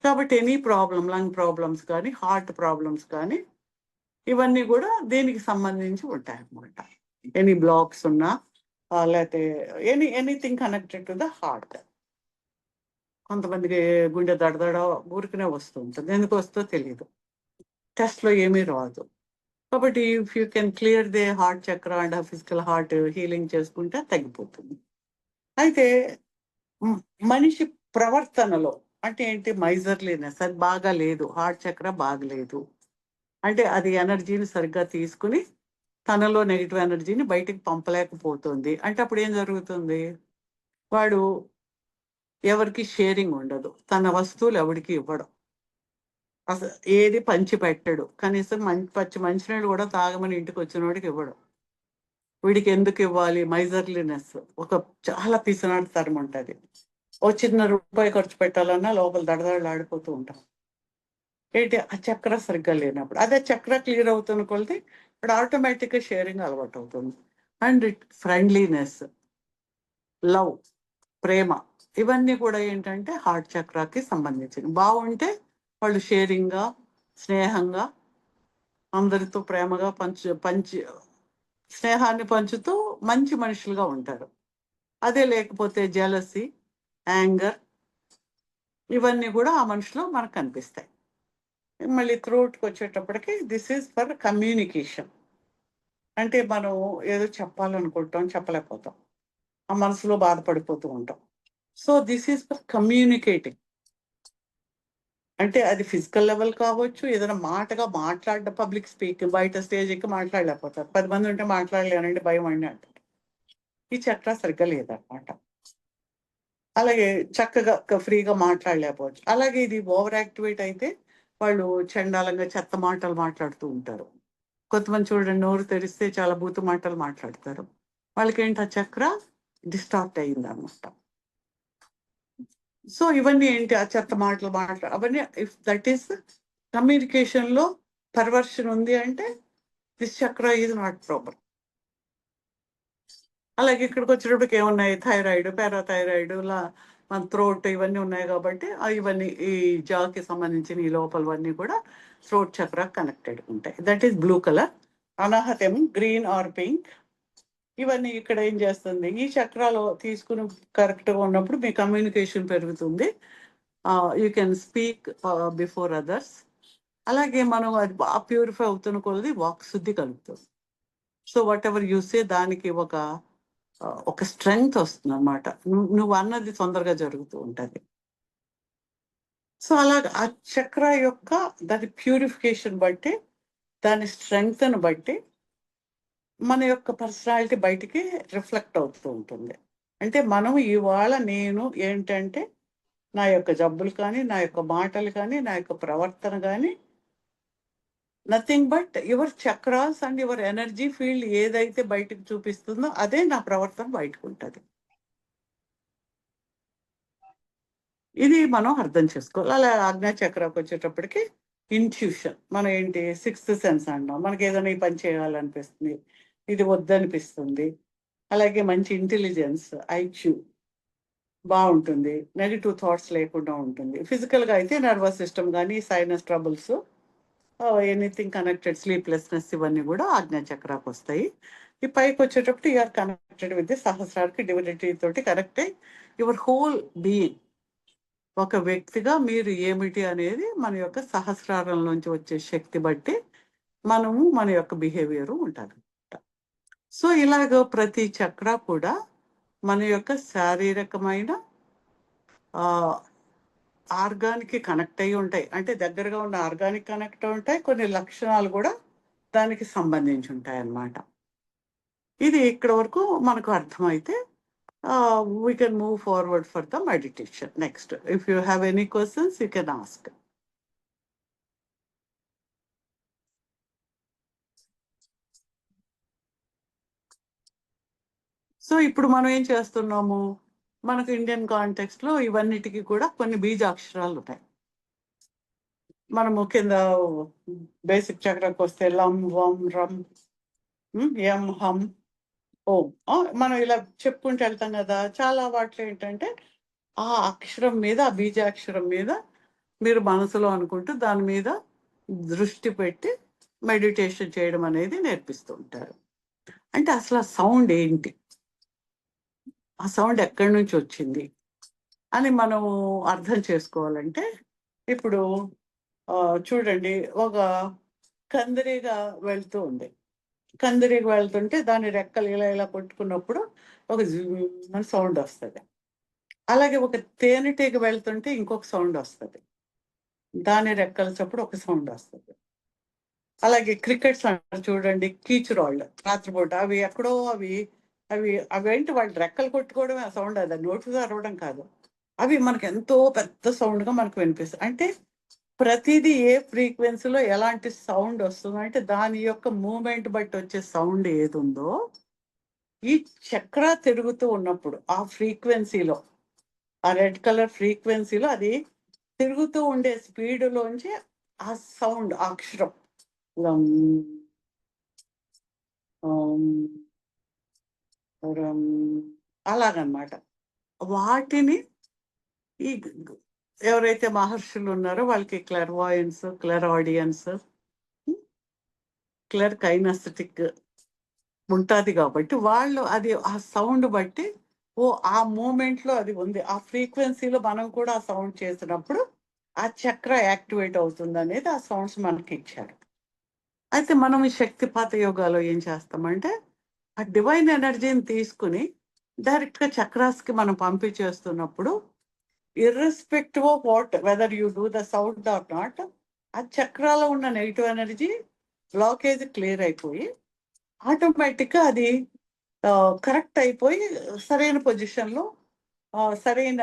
కాబట్టి ఎనీ ప్రాబ్లం, లంగ్ ప్రాబ్లమ్స్ కానీ, హార్ట్ ప్రాబ్లమ్స్ కానీ, ఇవన్నీ కూడా దీనికి సంబంధించి ఉంటాయి అన్నమాట. ఎనీ బ్లాక్స్ ఉన్నా లేకపోతే anything connected to the heart. కొంతమందికి గుండె దడదడ ఊరికనే వస్తూ ఉంటుంది, ఎందుకు వస్తుందో తెలియదు, టెస్ట్లో ఏమీ రాదు. కాబట్టి if you can clear the heart చక్ర అండ్ ఫిజికల్ హార్ట్ హీలింగ్ చేసుకుంటే తగ్గిపోతుంది. అయితే మనిషి ప్రవర్తనలో అంటే ఏంటి, మైజర్లీనెస్ అది బాగా లేదు, హార్ట్ చక్ర బాగలేదు అంటే అది ఎనర్జీని సరిగ్గా తీసుకుని తనలో నెగిటివ్ ఎనర్జీని బయటికి పంపలేకపోతుంది. అంటే అప్పుడు ఏం జరుగుతుంది, వాడు ఎవరికి షేరింగ్ ఉండదు, తన వస్తువులు ఎవరికి ఇవ్వడం, అసలు ఏది పంచి పెట్టడు, కనీసం పచ్చి మంచినీళ్ళు కూడా తాగమని ఇంటికి వచ్చిన వాడికి ఇవ్వడం. వీడికి ఎందుకు ఇవ్వాలి, మైజర్లీనెస్, ఒక చాలా పిసినాడు తరం ఉంటుంది. ఓ చిన్న రూపాయి ఖర్చు పెట్టాలన్నా లోపల దడదడలు ఆడిపోతూ ఉంటాం. ఏంటి, ఆ చక్ర సరిగ్గా లేనప్పుడు. అదే చక్ర క్లియర్ అవుతున్న కొలిది ఇప్పుడు ఆటోమేటిక్గా షేరింగ్ అలవాటు అవుతుంది. అండ్ ఫ్రెండ్లీనెస్, లవ్, ప్రేమ, ఇవన్నీ కూడా ఏంటంటే హార్ట్ చక్రాకి సంబంధించినవి. బాగుంటే వాళ్ళు షేరింగ్గా, స్నేహంగా, అందరితో ప్రేమగా పంచి స్నేహాన్ని పంచుతూ మంచి మనుషులుగా ఉంటారు. అదే లేకపోతే జెలసీ, యాంగర్, ఇవన్నీ కూడా ఆ మనిషిలో మనకు కనిపిస్తాయి. మళ్ళీ త్రోట్కి వచ్చేటప్పటికి దిస్ ఈజ్ ఫర్ కమ్యూనికేషన్. అంటే మనం ఏదో చెప్పాలనుకుంటాం, చెప్పలేకపోతాం, ఆ మనసులో బాధపడిపోతూ ఉంటాం. So this is for communicating. అంటే అది ఫిజికల్ లెవెల్ కావచ్చు, ఏదైనా మాటగా మాట్లాడడం, పబ్లిక్ స్పీక్, బయట స్టేజ్ ఎక్కి మాట్లాడలేకపోతారు, 10 మంది ఉంటే మాట్లాడలేనండి, భయం అండి అంటారు. ఈ చక్ర సరిగ్గా లేదన్నమాట. అలాగే చక్కగా ఫ్రీగా మాట్లాడలేకపోవచ్చు. అలాగే ఇది ఓవర్ యాక్టివేట్ అయితే వాళ్ళు చండాలంగా చెత్త మాటలు మాట్లాడుతూ ఉంటారు. కొంతమంది చూడండి, నోరు తెరిస్తే చాలా బూతు మాటలు మాట్లాడతారు. వాళ్ళకి ఏంటి, ఆ చక్ర డిస్టార్ట్ అయింది అనమాట. సో ఇవన్నీ ఏంటి, ఆ చెత్త మాటలు అవన్నీ, ఇఫ్ దట్ ఈస్ కమ్యూనికేషన్లో పర్వర్షన్ ఉంది అంటే దిస్ చక్ర ఈజ్ నాట్ ప్రాపర్. అలాగే ఇక్కడికి వచ్చేటప్పటికి ఏమున్నాయి, థైరాయిడ్, పారాథైరాయిడ్, మన థ్రోట్, ఇవన్నీ ఉన్నాయి. కాబట్టి ఇవన్నీ ఈ జాకి సంబంధించిన ఈ లోపలవన్నీ కూడా థ్రోట్ చక్ర కనెక్టెడ్ ఉంటాయి. That is blue colour. అనాహతం గ్రీన్ ఆర్ పింక్. ఇవన్నీ ఇక్కడ ఏం చేస్తుంది, ఈ చక్రాలు తీసుకుని కరెక్ట్గా ఉన్నప్పుడు మీ కమ్యూనికేషన్ పెరుగుతుంది. You can speak before others. అలాగే మనం అది బాగా ప్యూరిఫై అవుతున్న కొలది వాక్ శుద్ధి కలుగుతుంది. సో వాట్ ఎవర్ యూసే దానికి ఒక స్ట్రెంగ్త్ వస్తుంది అన్నమాట. నువ్వు అన్నది తొందరగా జరుగుతూ ఉంటుంది. సో అలాగ ఆ చక్ర యొక్క దాని ప్యూరిఫికేషన్ బట్టి, దాని స్ట్రెంగ్త్ని బట్టి మన యొక్క పర్సనాలిటీ బయటికి రిఫ్లెక్ట్ అవుతూ ఉంటుంది. అంటే మనం ఇవాళ నేను ఏంటంటే నా యొక్క జబ్బులు కానీ, నా యొక్క మాటలు కానీ, నా యొక్క ప్రవర్తన కానీ nothing but your chakras and your energy field ఏదైతే బయటకు చూపిస్తుందో అదే నా ప్రవర్తన బయటకు ఉంటుంది. ఇది మనం అర్థం చేసుకోవాలి. అలా ఆజ్ఞా చక్రానికి వచ్చేటప్పటికి ఇంట్యూషన్, మనం ఏంటి, సిక్స్త్ సెన్స్ అంటాం. మనకి ఏదైనా ఈ పని చేయాలనిపిస్తుంది, ఇది వద్దనిపిస్తుంది. అలాగే మంచి ఇంటెలిజెన్స్, ఐక్యూ బాగుంటుంది, నెగిటివ్ థాట్స్ లేకుండా ఉంటుంది. ఫిజికల్గా అయితే నర్వస్ సిస్టమ్ కానీ, sinus troubles, anything connected, sleeplessness, ఇవన్నీ కూడా ఆజ్ఞా చక్రాకు వస్తాయి. ఈ పైకి వచ్చేటప్పుడు యూఆర్ కనెక్టెడ్ విత్ ది సహస్రానికి, డివినిటీ తోటి కనెక్ట్ అయ్యి యువర్ హోల్ బీయింగ్, ఒక వ్యక్తిగా మీరు ఏమిటి అనేది మన యొక్క సహస్రారం నుంచి వచ్చే శక్తి బట్టి మనము మన యొక్క బిహేవియర్ ఉంటుంది. సో ఇలాగ ప్రతి చక్ర కూడా మన యొక్క శారీరకమైన ఆర్గాన్కి కనెక్ట్ అయ్యి ఉంటాయి. అంటే దగ్గరగా ఉన్న ఆర్గానిక్ కనెక్ట్ ఉంటాయి, కొన్ని లక్షణాలు కూడా దానికి సంబంధించి ఉంటాయి అన్నమాట. ఇది ఇక్కడ వరకు మనకు అర్థమైతే we can move forward for the meditation. Next, if you have any questions, you can ask. So ఇప్పుడు మనం ఏం చేస్తున్నాము, మనకు ఇండియన్ కాంటెక్స్ట్ లో ఇవన్నిటికీ కూడా కొన్ని బీజాక్షరాలు ఉంటాయి. మనము కింద బేసిక్ చక్రకు వస్తే లం, వం, రం, యం, హం, ఓం, మనం ఇలా చెప్పుకుంటూ వెళ్తాం కదా. చాలా వాటిలో ఏంటంటే ఆ అక్షరం మీద, ఆ బీజాక్షరం మీద మీరు మనసులో అనుకుంటూ దాని మీద దృష్టి పెట్టి మెడిటేషన్ చేయడం అనేది నేర్పిస్తూ ఉంటారు. అంటే అసలు ఆ సౌండ్ ఏంటి, ఆ సౌండ్ ఎక్కడి నుంచి వచ్చింది అని మనం అర్థం చేసుకోవాలంటే, ఇప్పుడు చూడండి, ఒక కందిరీగా వెళ్తూ ఉంది. కందిరీగా వెళ్తుంటే దాని రెక్కలు ఇలా ఇలా కొట్టుకున్నప్పుడు ఒక సౌండ్ వస్తుంది. అలాగే ఒక తేనెటీగ వెళ్తుంటే ఇంకొక సౌండ్ వస్తుంది, దాని రెక్కల చప్పుడు ఒక సౌండ్ వస్తుంది. అలాగే క్రికెట్స్ అంటారు చూడండి, కీచురాళ్ళు రాత్రిపూట, అవి ఎక్కడో అవి అవి అవేంటి వాళ్ళు రెక్కలు కొట్టుకోవడమే ఆ సౌండ్, అది నోటితో అరవడం కాదు. అవి మనకు ఎంతో పెద్ద సౌండ్గా మనకు వినిపిస్తుంది. అంటే ప్రతిదీ ఏ ఫ్రీక్వెన్సీలో ఎలాంటి సౌండ్ వస్తుందో, అంటే దాని యొక్క మూమెంట్ బట్టి వచ్చే సౌండ్ ఏది ఉందో, ఈ చక్ర తిరుగుతూ ఉన్నప్పుడు ఆ ఫ్రీక్వెన్సీలో, ఆ రెడ్ కలర్ ఫ్రీక్వెన్సీలో అది తిరుగుతూ ఉండే స్పీడ్లోంచి ఆ సౌండ్, ఆ అక్షరం అలాగనమాట. వాటిని ఈ ఎవరైతే మహర్షులు ఉన్నారో వాళ్ళకి క్లెర్వాయన్స్, క్లెరాడియన్స్, క్లెర్ కైనస్థెటిక్ ఉంటుంది కాబట్టి వాళ్ళు అది ఆ సౌండ్ బట్టి, ఓ ఆ మూమెంట్లో అది ఉంది, ఆ ఫ్రీక్వెన్సీలో మనం కూడా ఆ సౌండ్ చేసినప్పుడు ఆ చక్ర యాక్టివేట్ అవుతుంది అనేది ఆ సౌండ్స్ మనకి ఇచ్చారు. అయితే మనం ఈ శక్తిపాత యోగాలో ఏం చేస్తామంటే, ఆ డివైన్ ఎనర్జీని తీసుకుని డైరెక్ట్గా చక్రాస్కి మనం పంపించేస్తున్నప్పుడు, irrespective of what whether you do the sound or not, ఆ చక్రాలో ఉన్న నెగిటివ్ ఎనర్జీ బ్లాకేజ్ క్లియర్ అయిపోయి ఆటోమేటిక్గా అది కరెక్ట్ అయిపోయి సరైన పొజిషన్లో సరైన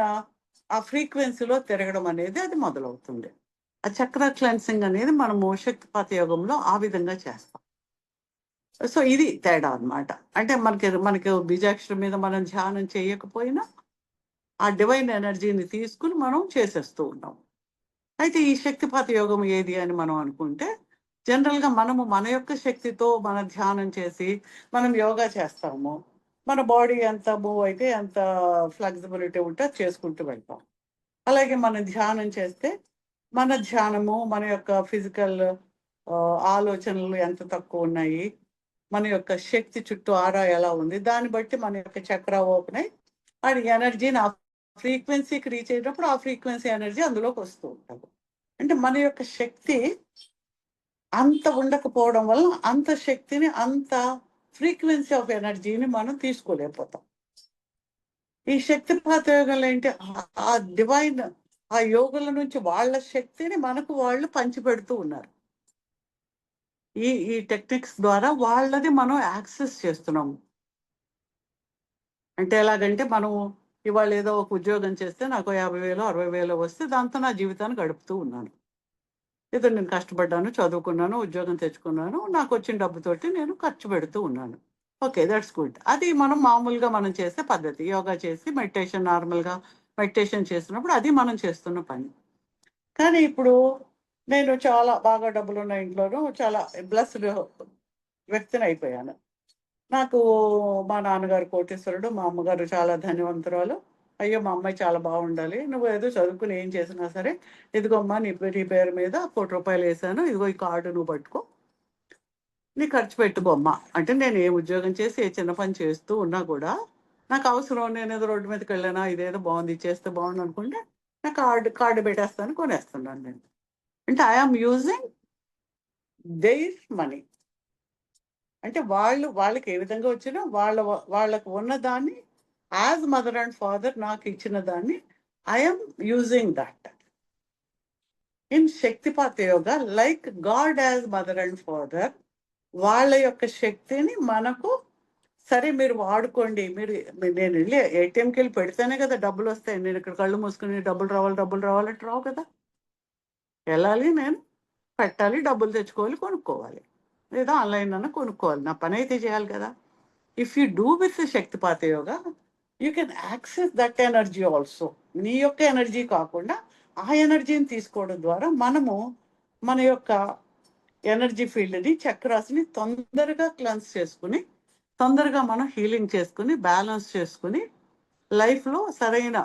ఆ ఫ్రీక్వెన్సీలో తిరగడం అనేది అది మొదలవుతుంది. ఆ చక్ర క్లెన్సింగ్ అనేది మనము శక్తిపాత యోగంలో ఆ విధంగా చేస్తాం. సో ఇది తేడా అన్నమాట. అంటే మనకి బీజాక్షరం మీద మనం ధ్యానం చేయకపోయినా ఆ డివైన్ ఎనర్జీని తీసుకుని మనం చేసేస్తూ ఉన్నాం. అయితే ఈ శక్తిపాత యోగం ఏది అని మనం అనుకుంటే, జనరల్గా మనము మన యొక్క శక్తితో మన ధ్యానం చేసి మనం యోగా చేస్తాము. మన బాడీ ఎంత మూవ్ అయితే ఎంత ఫ్లెక్సిబిలిటీ ఉంటే చేసుకుంటూ వెళ్తాం. అలాగే మనం ధ్యానం చేస్తే మన ధ్యానము, మన యొక్క ఫిజికల్ ఆలోచనలు ఎంత తక్కువ ఉన్నాయి, మన యొక్క శక్తి చుట్టూ ఆరా ఎలా ఉంది, దాన్ని బట్టి మన యొక్క చక్ర ఓపెన్ అయ్యి అది ఎనర్జీని ఆ ఫ్రీక్వెన్సీకి రీచ్ అయినప్పుడు ఆ ఫ్రీక్వెన్సీ ఎనర్జీ అందులోకి వస్తూ ఉంటుంది. అంటే మన యొక్క శక్తి అంత ఉండకపోవడం వల్ల అంత శక్తిని, అంత ఫ్రీక్వెన్సీ ఆఫ్ ఎనర్జీని మనం తీసుకోలేకపోతాం. ఈ శక్తిపాత యోగాలు ఏంటి, ఆ డివైన్, ఆ యోగుల నుంచి వాళ్ళ శక్తిని మనకు వాళ్ళు పంచిపెడుతూ ఉన్నారు. ఈ టెక్నిక్స్ ద్వారా వాళ్ళది మనం యాక్సెస్ చేస్తున్నాము. అంటే ఎలాగంటే, మనం ఇవాళ ఏదో ఒక ఉద్యోగం చేస్తే నాకు 50,000 60,000 వస్తే దాంతో నా జీవితాన్ని గడుపుతూ ఉన్నాను. ఏదో నేను కష్టపడ్డాను, చదువుకున్నాను, ఉద్యోగం తెచ్చుకున్నాను, నాకు వచ్చిన డబ్బుతోటి నేను ఖర్చు పెడుతూ ఉన్నాను. Okay, that's good. అది మనం మామూలుగా మనం చేసే పద్ధతి. యోగా చేసి మెడిటేషన్, నార్మల్గా మెడిటేషన్ చేస్తున్నప్పుడు అది మనం చేస్తున్న పని. కానీ ఇప్పుడు నేను చాలా బాగా డబ్బులున్న ఇంట్లోనూ చాలా బ్లెస్డ్ వ్యక్తిని అయిపోయాను. నాకు మా నాన్నగారు కోటీశ్వరుడు, మా అమ్మగారు చాలా ధనవంతురాలు. అయ్యో మా అమ్మాయి చాలా బాగుండాలి, నువ్వు ఏదో చదువుకుని ఏం చేసినా సరే ఇదిగో అమ్మా నీ పేరు మీద ₹1,00,000 వేసాను, ఇదిగో ఈ కార్డు నువ్వు పట్టుకో, నీ ఖర్చు పెట్టుకోమ్మా. అంటే నేను ఏ ఉద్యోగం చేసి ఏ చిన్న పని చేస్తూ ఉన్నా కూడా నాకు అవసరం, నేను ఏదో రోడ్డు మీదకి వెళ్ళానా, ఇదేదో బాగుంది చేస్తే బాగుంది అనుకుంటే నా కార్డు పెట్టేస్తాను, కొనేస్తున్నాను నేను. అంటే ఐఆమ్ యూజింగ్ దేర్ మనీ. అంటే వాళ్ళకి ఏ విధంగా వచ్చినా వాళ్ళకు ఉన్నదాన్ని, యాజ్ మదర్ అండ్ ఫాదర్ నాకు ఇచ్చిన దాన్ని I'm using that. In Shaktipat yoga like god as mother and father, వాళ్ళ యొక్క శక్తిని మనకు సరే మీరు వాడుకోండి. నేను వెళ్ళి ఏటీఎంకి వెళ్ళి పెడితేనే కదా డబ్బులు వస్తాయి. నేను ఇక్కడ కళ్ళు మూసుకుని డబ్బులు రావాలంటే రావు కదా. వెళ్ళాలి, నేను పెట్టాలి, డబ్బులు తెచ్చుకోవాలి, కొనుక్కోవాలి, లేదా ఆన్లైన్ అన్న కొనుక్కోవాలి. నా పని అయితే చేయాలి కదా. If you do with Shaktipat yoga you can access that energy also. నీ యొక్క ఎనర్జీ కాకుండా ఆ ఎనర్జీని తీసుకోవడం ద్వారా మనము మన యొక్క ఎనర్జీ ఫీల్డ్ని, చక్రాస్ని తొందరగా క్లెన్స్ చేసుకుని, తొందరగా మనం హీలింగ్ చేసుకుని, బ్యాలెన్స్ చేసుకుని లైఫ్లో సరైన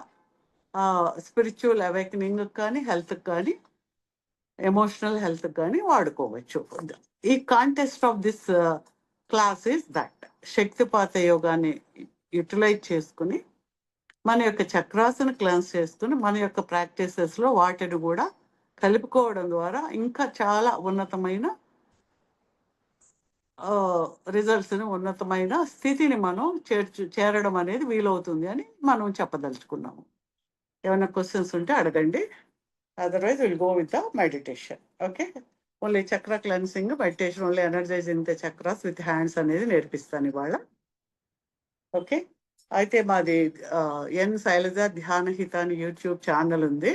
స్పిరిచువల్ అవేకనింగ్ కానీ, హెల్త్కి కానీ, ఎమోషనల్ హెల్త్ కానీ వాడుకోవచ్చు. ఈ contest of this class is that Shaktipat యోగాన్ని యూటిలైజ్ చేసుకుని మన యొక్క చక్రాస్ని క్లెన్స్ చేసుకుని మన యొక్క ప్రాక్టీసెస్లో వాటిని కూడా కలుపుకోవడం ద్వారా ఇంకా చాలా ఉన్నతమైన రిజల్ట్స్ని, ఉన్నతమైన స్థితిని మనం చేరడం అనేది వీలవుతుంది అని మనం చెప్పదలుచుకున్నాము. ఏమైనా క్వశ్చన్స్ ఉంటే అడగండి. Otherwise will go with the meditation. Okay, only chakra cleansing meditation, only energising the chakras with hands అనేది నేర్పిస్తాను ఇవాళ. ఓకే, అయితే మాది ఎన్ శైలజ ధ్యానహిత అని యూట్యూబ్ ఛానల్ ఉంది.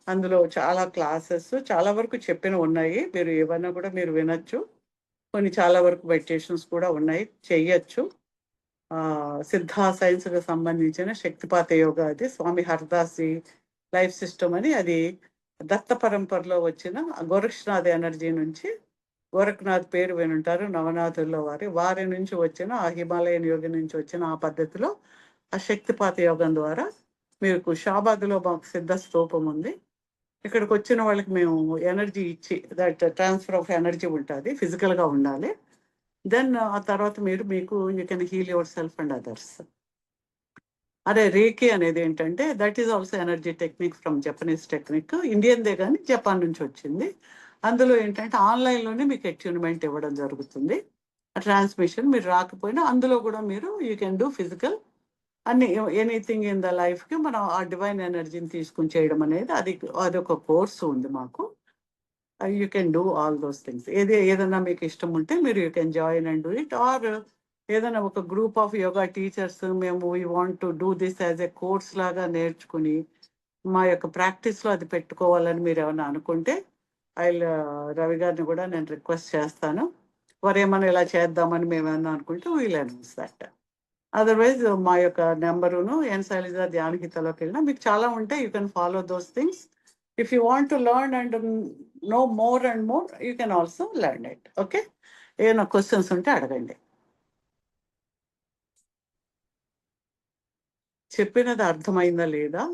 అందులో చాలా క్లాసెస్ చాలా వరకు చెప్పిన ఉన్నాయి. మీరు ఏమన్నా కూడా మీరు వినొచ్చు. కొన్ని చాలా వరకు మెడిటేషన్స్ కూడా ఉన్నాయి, చెయ్యొచ్చు. సిద్ధా సైన్స్కి సంబంధించిన శక్తిపాత యోగా అది స్వామి హరదాసి లైఫ్ సిస్టమ్ అని, అది దత్త పరంపరలో వచ్చిన గోరక్షనాథ్ ఎనర్జీ నుంచి, గోరఖనాథ్ పేరు వినుంటారు, నవనాథుల్లో వారి నుంచి వచ్చిన ఆ హిమాలయన్ యోగి నుంచి వచ్చిన ఆ పద్ధతిలో ఆ శక్తిపాత యోగం ద్వారా మీకు షాబాద్లో మాకు సిద్ధ స్తూపం ఉంది. ఇక్కడికి వచ్చిన వాళ్ళకి మేము ఎనర్జీ ఇచ్చి, దట్ ట్రాన్స్ఫర్ ఆఫ్ ఎనర్జీ ఉంటుంది, ఫిజికల్గా ఉండాలి. దెన్ ఆ తర్వాత మీకు you can heal yourself and others. అదే రేకి అనేది ఏంటంటే that is also energy technique from Japanese technique, ఇండియన్దే కానీ జపాన్ నుంచి వచ్చింది. అందులో ఏంటంటే ఆన్లైన్లోనే మీకు అట్యూన్మెంట్ ఇవ్వడం జరుగుతుంది. ట్రాన్స్మిషన్ మీరు రాకపోయినా అందులో కూడా మీరు యూ కెన్ డూ ఫిజికల్ అన్ని ఎనీథింగ్ ఇన్ ద లైఫ్కి మనం ఆ డివైన్ ఎనర్జీని తీసుకుని చేయడం అనేది అదొక కోర్సు ఉంది మాకు. You can do all those things. ఏదైనా మీకు ఇష్టం ఉంటే మీరు you can join and do it, or ఏదైనా ఒక గ్రూప్ ఆఫ్ యోగా టీచర్స్ మేము we want to do this as a course లాగా నేర్చుకుని మా యొక్క ప్రాక్టీస్లో అది పెట్టుకోవాలని మీరు ఏమైనా అనుకుంటే రవి గారిని కూడా నేను రిక్వెస్ట్ చేస్తాను. వారు ఏమైనా ఇలా చేద్దామని మేము ఏమన్నా అనుకుంటే వీల్ అనౌన్స్ దట్. అదర్వైజ్ మా యొక్క నెంబరును ఎన్ శైలజ ధ్యానహితలోకి వెళ్ళినా మీకు చాలా ఉంటాయి. You can follow those things. If you want to learn and know more and more you can also learn it. Okay, ఏమైనా క్వశ్చన్స్ ఉంటే అడగండి. చెప్పినది అర్థమైందా లేదా,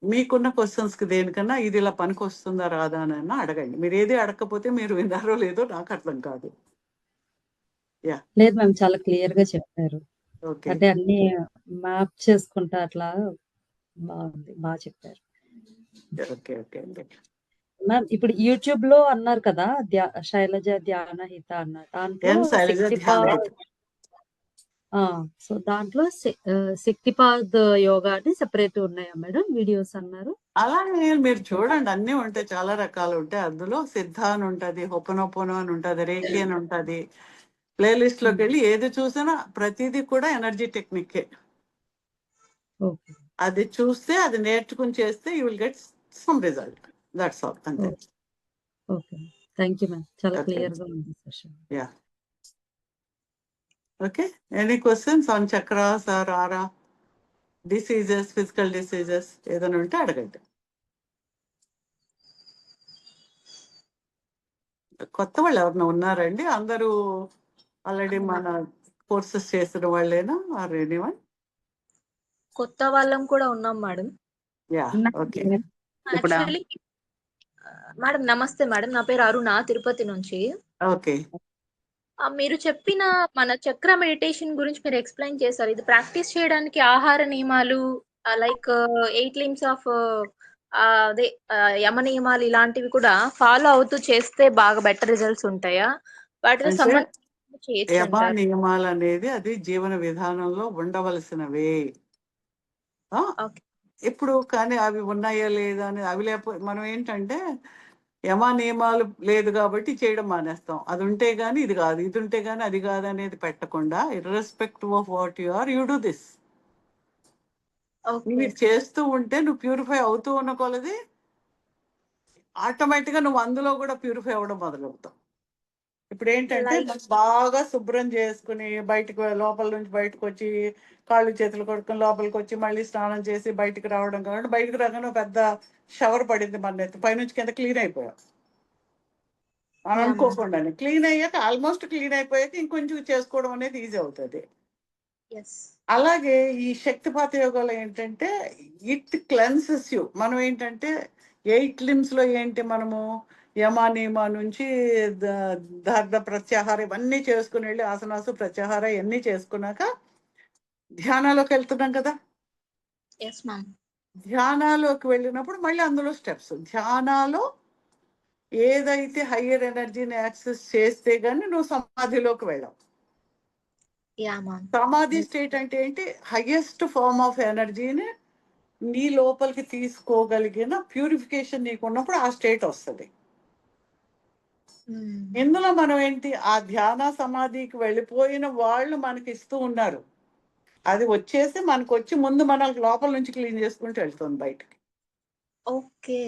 మీకున్న క్వశ్చన్స్కి దేనికన్నా ఇది ఇలా పనికి వస్తుందా రాదా అని అడగండి. మీరు ఏది అడగకపోతే మీరు విన్నారో లేదో నాకు అర్థం కాదు. యా, లేదు మ్యామ్, చాలా క్లియర్ గా చెప్పారు. ఓకే, అంటే అన్ని మ్యాప్ చేసుకుంటా అట్లా బాగుంది, బాగా చెప్పారు ఓకే, ఓకే అండి. మ్యామ్. ఇప్పుడు యూట్యూబ్ లో అన్నారు కదా శైలజ ధ్యానహిత అన్నారు, దాంట్లో ఎన్ శైలజ ధ్యానహిత. సో దాంట్లో శక్తిపాద్ యోగా అని సెపరేట్ ఉన్నాయా మేడం వీడియోస్ అన్నారు? అలాగే మీరు చూడండి, అన్నీ ఉంటాయి, చాలా రకాలు ఉంటాయి. అందులో సిద్ధ అని ఉంటుంది, హొపనొపోనో అని ఉంటుంది, రేకి అని ఉంటుంది. ప్లేలిస్ట్ లోకి వెళ్ళి ఏది చూసినా ప్రతిదీ కూడా ఎనర్జీ టెక్నికే. ఓకే, అది చూస్తే అది నేర్చుకుని చేస్తే you will get some result. That's all, అంతే. ఓకే, థ్యాంక్ యూ మ్యామ్, చాలా Okay. క్లియర్ గా ఉంది session. Yeah, okay. Any questions on chakras or aura diseases, physical diseases ఏదైనా ఉంటే అడగండి. కొత్త వాళ్ళు ఎవరైనా ఉన్నారండి? అందరూ ఆల్రెడీ మన కోర్సెస్ చేసిన వాళ్ళేనా ఆర్ ఎనీవన్? కొత్త వాళ్ళం కూడా ఉన్నాం madam. Yeah, okay. Actually madam నమస్తే మేడం, నా పేరు అరుణ, తిరుపతి నుంచి. ఓకే, మీరు చెప్పిన మన చక్ర మెడిటేషన్ గురించి మీరు ఎక్స్ప్లెయిన్ చేశారు. ఇది ప్రాక్టీస్ చేయడానికి ఆహార నియమాలు లైక్ 8 లిమ్స్ ఆఫ్ అదే యమ నియమాలు ఇలాంటివి కూడా ఫాలో అవుతూ చేస్తే బాగా బెటర్ రిజల్ట్స్ ఉంటాయా? వాటితో అంటే సంబంధించి యమ నియమాలు అనేది అది జీవన విధానంలో ఉండవలసినవే. ఓకే. ఇప్పుడు కానీ అవి ఉన్నాయా లేదా అని అవి లేకపోతే మనం ఏంటంటే యమ నియమాలు లేదు కాబట్టి చేయడం మానేస్తాం. అది ఉంటే గానీ ఇది కాదు, ఇది ఉంటే గానీ అది కాదు అనేది పెట్టకుండా irrespective of what you are, you do this. Okay. నువ్వు ఇది చేస్తూ ఉంటే నువ్వు ప్యూరిఫై అవుతూ ఉన్న కొలది ఆటోమేటిక్గా నువ్వు అందులో కూడా ప్యూరిఫై అవ్వడం మొదలవుతావు. ఇప్పుడు ఏంటంటే లైక్ మనం బాగా శుభ్రం చేసుకుని బయటకు లోపల నుంచి బయటకు వచ్చి కాళ్ళు చేతులు కొడుకుని లోపలికి వచ్చి మళ్ళీ స్నానం చేసి బయటికి రావడం కాబట్టి బయటకు రాగానే ఒక పెద్ద షవర్ పడింది మన ఎత్తు పైనుంచి కింద క్లీన్ అయిపోయాం అని యా మ్యామ్. అనుకోకుండానే. క్లీన్ అయ్యాక ఆల్మోస్ట్ క్లీన్ అయిపోయాక ఇంకొంచెం చేసుకోవడం అనేది ఈజీ అవుతుంది. ఎస్. అలాగే ఈ శక్తిపాత యోగాలో ఏంటంటే ఇట్ క్లెన్సెస్ యూ. మనం ఏంటంటే 8 లిమ్స్లో ఏంటి మనము యమ నియమ నుంచి దగ్ధ ప్రత్యాహారం ఇవన్నీ చేసుకుని వెళ్ళి ఆసనాసు ప్రత్యాహార ఇవన్నీ చేసుకున్నాక ధ్యానాలోకి వెళ్తున్నాం కదా. Yes ma'am. ధ్యానాలోకి వెళ్ళినప్పుడు మళ్ళీ అందులో స్టెప్స్. ధ్యానాలో ఏదైతే హయ్యర్ ఎనర్జీని యాక్సెస్ చేస్తే గానీ నువ్వు సమాధిలోకి వెళ్ళావు. Yeah ma'am. సమాధి స్టేట్ అంటే ఏంటి? హయ్యెస్ట్ ఫార్మ్ ఆఫ్ ఎనర్జీని నీ లోపలికి తీసుకోగలిగిన ప్యూరిఫికేషన్ నీకు ఉన్నప్పుడు ఆ స్టేట్ వస్తుంది. ఇందులో మనం ఏంటి, ఆ ధ్యాన సమాధికి వెళ్ళిపోయిన వాళ్ళు మనకి ఇస్తూ ఉన్నారు. అది వచ్చేసి మనకు వచ్చి ముందు మన లోపల నుంచి క్లీన్ చేసుకుంటూ వెళ్తుంది బయటకి. ఓకే.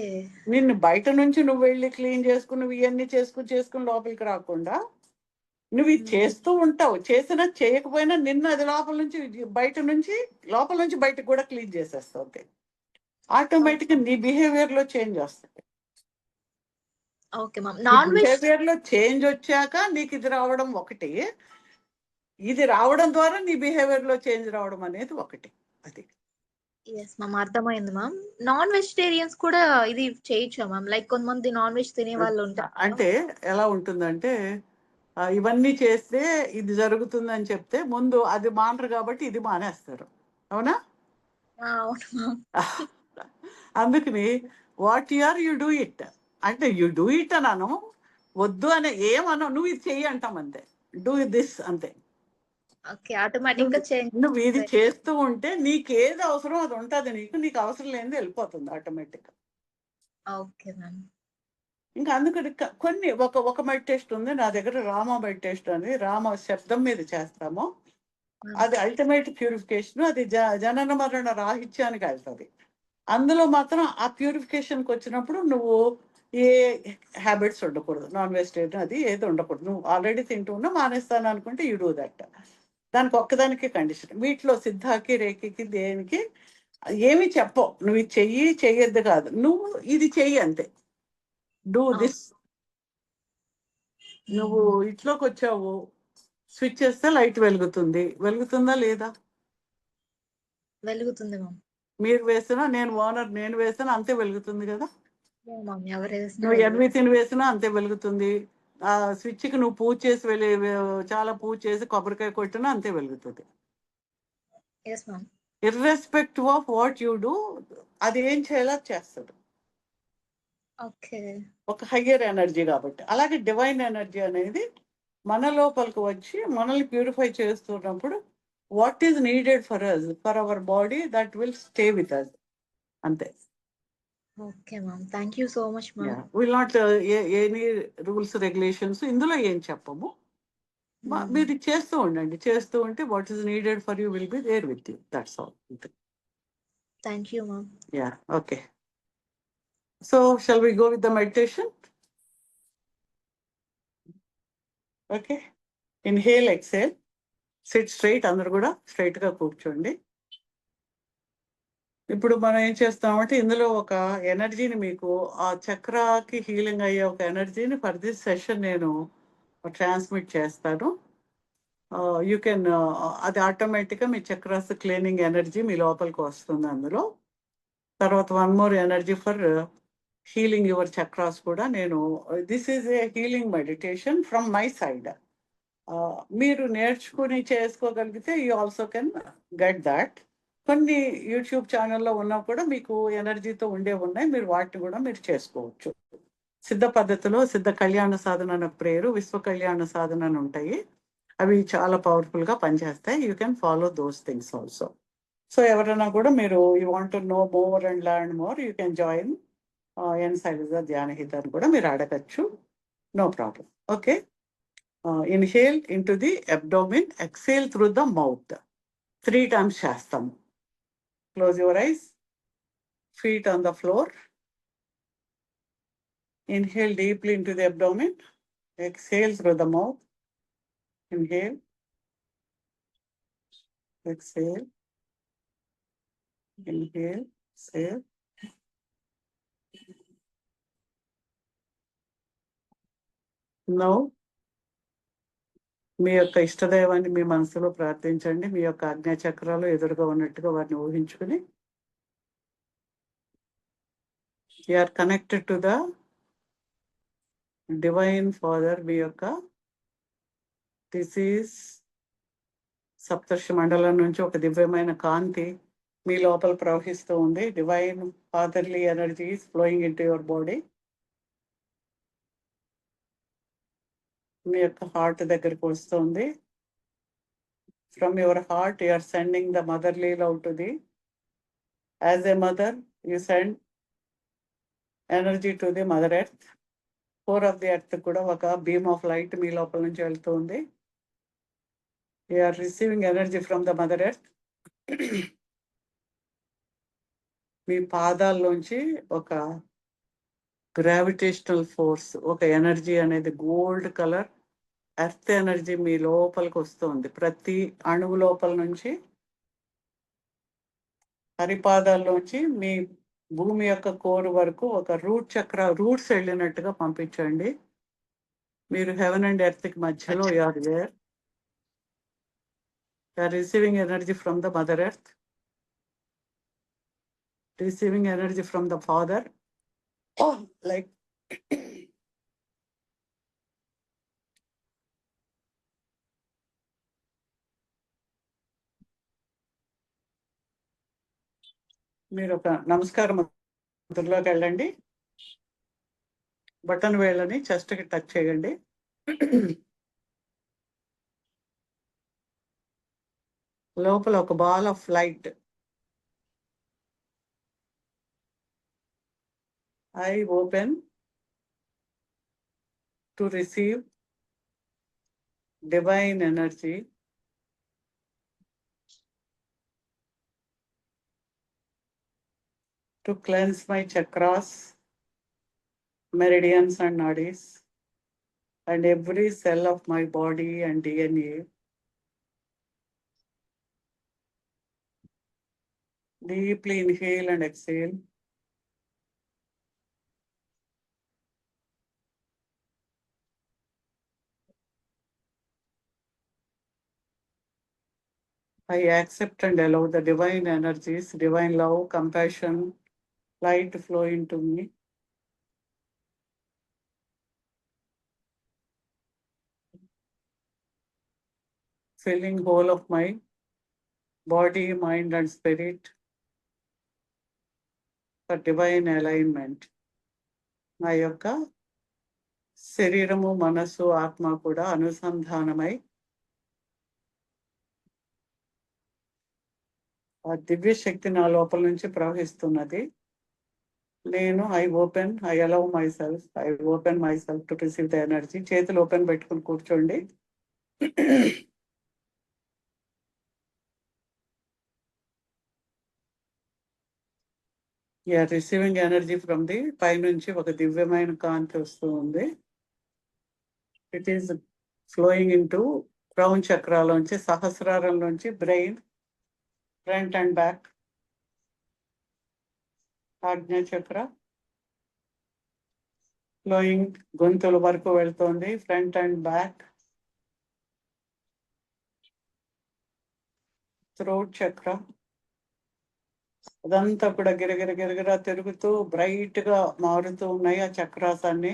నిన్ను బయట నుంచి నువ్వు వెళ్ళి క్లీన్ చేసుకుని నువ్వు ఇవన్నీ చేసుకుని లోపలికి రాకుండా నువ్వు ఇది చేస్తూ ఉంటావు. చేసినా చేయకపోయినా నిన్ను అది లోపల నుంచి లోపల నుంచి బయటకు కూడా క్లీన్ చేసేస్తుంది. ఆటోమేటిక్గా నీ బిహేవియర్ లో చేంజ్ వస్తుంది. Okay ma'am. Non veg behaviour లో చేంజ్ వచ్చాక నీకు ఇది రావడం ఒకటి, ఇది రావడం ద్వారా నీ బిహేవియర్ లో చేంజ్ రావడం అనేది ఒకటి. అది ఎస్ మ్యామ్, అర్థమైంది మ్యామ్. నాన్ వెజిటేరియన్స్ కూడా ఇది చేయొచ్చా మ్యామ్? లైక్ కొంతమంది నాన్ వెజ్ తినే వాళ్ళు ఉంటారు కదా. అంటే ఎలా ఉంటుందంటే ఇవన్నీ చేస్తే ఇది జరుగుతుందని చెప్తే ముందు అది మానరు కాబట్టి ఇది మానేస్తారు. అవునా? అవును మ్యామ్. అందుకని what you are you do it. అంటే యు డూ ఇట్ అన్నాను, వద్దు అని ఏమన్నా, నువ్వు ఇది చెయ్యి అంటాం అంతే. డూ దిస్ అంతే. ఓకే, ఆటోమేటిక్ గా చేంజ్. నువ్వు ఇది చేస్తూ ఉంటే నీకేది అవసరం అది ఉంటుంది. నీకు అవసరం లేనిది వెళ్ళిపోతుంది ఆటోమేటిక్. Okay ma'am. ఇంకా అందుకని కొన్ని ఒక మెడిటేషన్ ఉంది నా దగ్గర, రామ మెడిటేషన్ అని. రామ శబ్దం మీద చేస్తాము. అది అల్టిమేట్ ప్యూరిఫికేషన్. అది జనన మరణ రాహిత్యానికి వెళ్తుంది. అందులో మాత్రం ఆ ప్యూరిఫికేషన్కి వచ్చినప్పుడు నువ్వు ఏ హ్యాబిట్స్ ఉండకూడదు. నాన్ వెజిటేరియన్ అది ఏది ఉండకూడదు. నువ్వు ఆల్రెడీ తింటూ ఉన్నా మానేస్తాను అనుకుంటే యూ డూ దట్. దానికి ఒక్కదానికి కండిషన్. వీటిలో సిద్ధాకి రేఖకి దేనికి ఏమి చెప్పవు. నువ్వు ఇది చెయ్యొద్దు కాదు, నువ్వు ఇది చెయ్యి అంతే. Do this. నువ్వు ఇంట్లోకి వచ్చావు, స్విచ్ చేస్తే లైట్ వెలుగుతుందా లేదా? వెలుగుతుంది మ్యామ్. మీరు వేసినా, నేను ఓనర్ నేను వేసినా అంతే వెలుగుతుంది కదా. మ్యామ్, ఎవరు వేసినా నువ్వు ఎన్వితిని వేసినా అంతే వెలుగుతుంది. ఆ స్విచ్కి నువ్వు పూజ చేసి చాలా పూజ చేసి కొబ్బరికాయ కొట్టినా అంతే వెలుగుతుంది. Yes ma'am. Irrespective of what you do, అది ఏం చేయాలో చేస్తాడు. ఓకే. ఒక హయ్యర్ ఎనర్జీ కాబట్టి. అలాగే డివైన్ ఎనర్జీ అనేది మన లోపలికి వచ్చి మనల్ని ప్యూరిఫై చేస్తున్నప్పుడు what is needed for us, for our body, that will stay with us అంతే. Okay ma'am, thank you so much ma'am. Will not any rules regulations ఇందులో ఏం చెప్పము. మీరు చేస్తూ ఉండండి. చేస్తూ ఉంటే what is needed for you will be there with you. That's all. Thank you ma'am. Yeah, okay. So shall we go with the meditation? Okay, inhale, exhale, sit straight. అందరు కూడా స్ట్రైట్ గా కూర్చోండి. ఇప్పుడు మనం ఏం చేస్తామంటే ఇందులో ఒక ఎనర్జీని, మీకు ఆ చక్రాకి హీలింగ్ అయ్యే ఒక ఎనర్జీని ఫర్ దిస్ సెషన్ నేను ట్రాన్స్మిట్ చేస్తాను. యూ కెన్, అది ఆటోమేటిక్గా మీ చక్రాస్ క్లీనింగ్ ఎనర్జీ మీ లోపలికి వస్తుంది అందులో. తర్వాత one more energy for healing your chakras కూడా నేను, this is a healing meditation from my side. మీరు నేర్చుకుని చేసుకోగలిగితే you also can get that. కొన్ని యూట్యూబ్ ఛానల్లో ఉన్నా కూడా మీకు ఎనర్జీతో ఉన్నాయి, మీరు వాటిని కూడా మీరు చేసుకోవచ్చు. సిద్ధ పద్ధతిలో సిద్ధ కళ్యాణ సాధన అనే ప్రేయరు, విశ్వ కళ్యాణ సాధన అని ఉంటాయి. అవి చాలా పవర్ఫుల్గా పనిచేస్తాయి. You can follow those things also. So ఎవరైనా కూడా మీరు you want to know more and learn more, you can join ఎన్సైలిజా ధ్యానహిత అని కూడా మీరు అడగచ్చు, no problem. Okay, inhale into the abdomen, exhale through the mouth. 3 times చేస్తాము. Close your eyes, feet on the floor. Inhale deeply into the abdomen, exhale through the mouth. Inhale, exhale, inhale, exhale. Now, మీ యొక్క ఇష్టదైవాన్ని మీ మనసులో ప్రార్థించండి. మీ యొక్క ఆజ్ఞా చక్రాలు ఎదురుగా ఉన్నట్టుగా వాటిని ఊహించుకుని, you are connected to the divine father. మీ యొక్క దిస్ ఈస్ సప్తర్షి మండలం నుంచి ఒక దివ్యమైన కాంతి మీ లోపల ప్రవహిస్తూ ఉంది. Divine fatherly energy is flowing into your body. మీ యొక్క హార్ట్ దగ్గరికి వస్తుంది. From your heart you are sending the motherly love to the. As a mother you send energy to the mother earth. Core of the earth కూడా ఒక beam of light మీ లోపల నుంచి వెళ్తూ ఉంది. You are receiving energy from the mother earth. మీ పాదాల్లోంచి ఒక gravitational force, ఒక ఎనర్జీ అనేది గోల్డ్ కలర్ ఎర్త్ ఎనర్జీ మీ లోపలికి వస్తుంది. ప్రతి అణువు లోపల నుంచి, హరిపాదాల్లోంచి మీ భూమి యొక్క కోర్ వరకు ఒక రూట్స్ వెళ్ళినట్టుగా పంపించండి. మీరు హెవెన్ అండ్ ఎర్త్ కి మధ్యలో you're there. You're receiving energy from the mother earth, receiving energy from the father. Like మీరు ఒక నమస్కార ముద్రలోకి వెళ్ళండి. బటన్ వేళ్ళని చెస్ట్కి టచ్ చేయండి. లోపల ఒక ball of light, I open to receive divine energy to cleanse my chakras, meridians and nadis, and every cell of my body and DNA. Deeply inhale and exhale. I accept and allow the divine energies, divine love, compassion, light flow into me. Filling whole of my body, mind and spirit for divine alignment. నా యొక్క శరీరము, మనస్సు, ఆత్మ కూడా అనుసంధానమై ఆ దివ్య శక్తి నా లోపల నుంచి ప్రవహిస్తున్నది. నేను I allow myself, I open myself to receive the energy. చేతులు ఓపెన్ పెట్టుకుని కూర్చోండి. You are receiving energy from the పైనుంచి ఒక దివ్యమైన కాంతి వస్తూ ఉంది. It is flowing into crown చక్రాలోంచి, సహస్రారంలోంచి brain, front and back, Ajna chakra flowing గొంతుల వరకు వెళ్తుంది. ఫ్రంట్ అండ్ బ్యాక్, థ్రోట్ చక్ర, అదంతా కూడా గిరగిర తిరుగుతూ బ్రైట్ గా మారుతూ ఉన్నాయి ఆ చక్రాస్ అన్ని.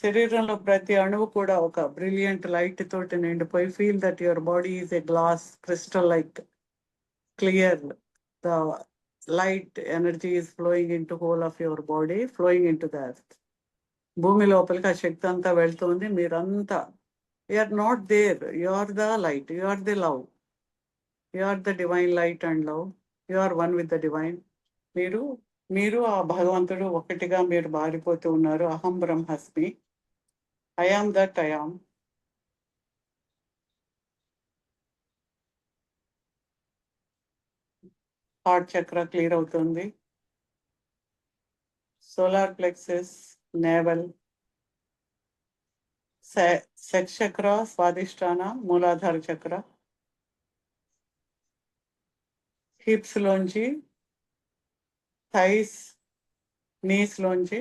శరీరంలో ప్రతి అణువు కూడా ఒక బ్రిలియంట్ లైట్ తోటి నిండిపోయి, feel that your body is a glass crystal like clear. The light energy is flowing into whole of your body, flowing into the earth. భూమి లోపలికి ఆ శక్తి అంతా వెళ్తుంది. మీరంతా you are not there, you are the light, you are the love, you are the divine light and love, you are one with the divine. మీరు మీరు ఆ భగవంతుడు ఒకటిగా మీరు మారిపోతూ ఉన్నారు. అహం బ్రహ్మస్మి, I am that I am. Heart chakra clear అవుతుంది. Solar plexus, navel, sex chakra, Swadhisthana, మూలాధార చక్ర, హిప్స్ లోంచి, థైస్, నీస్ లోంచి,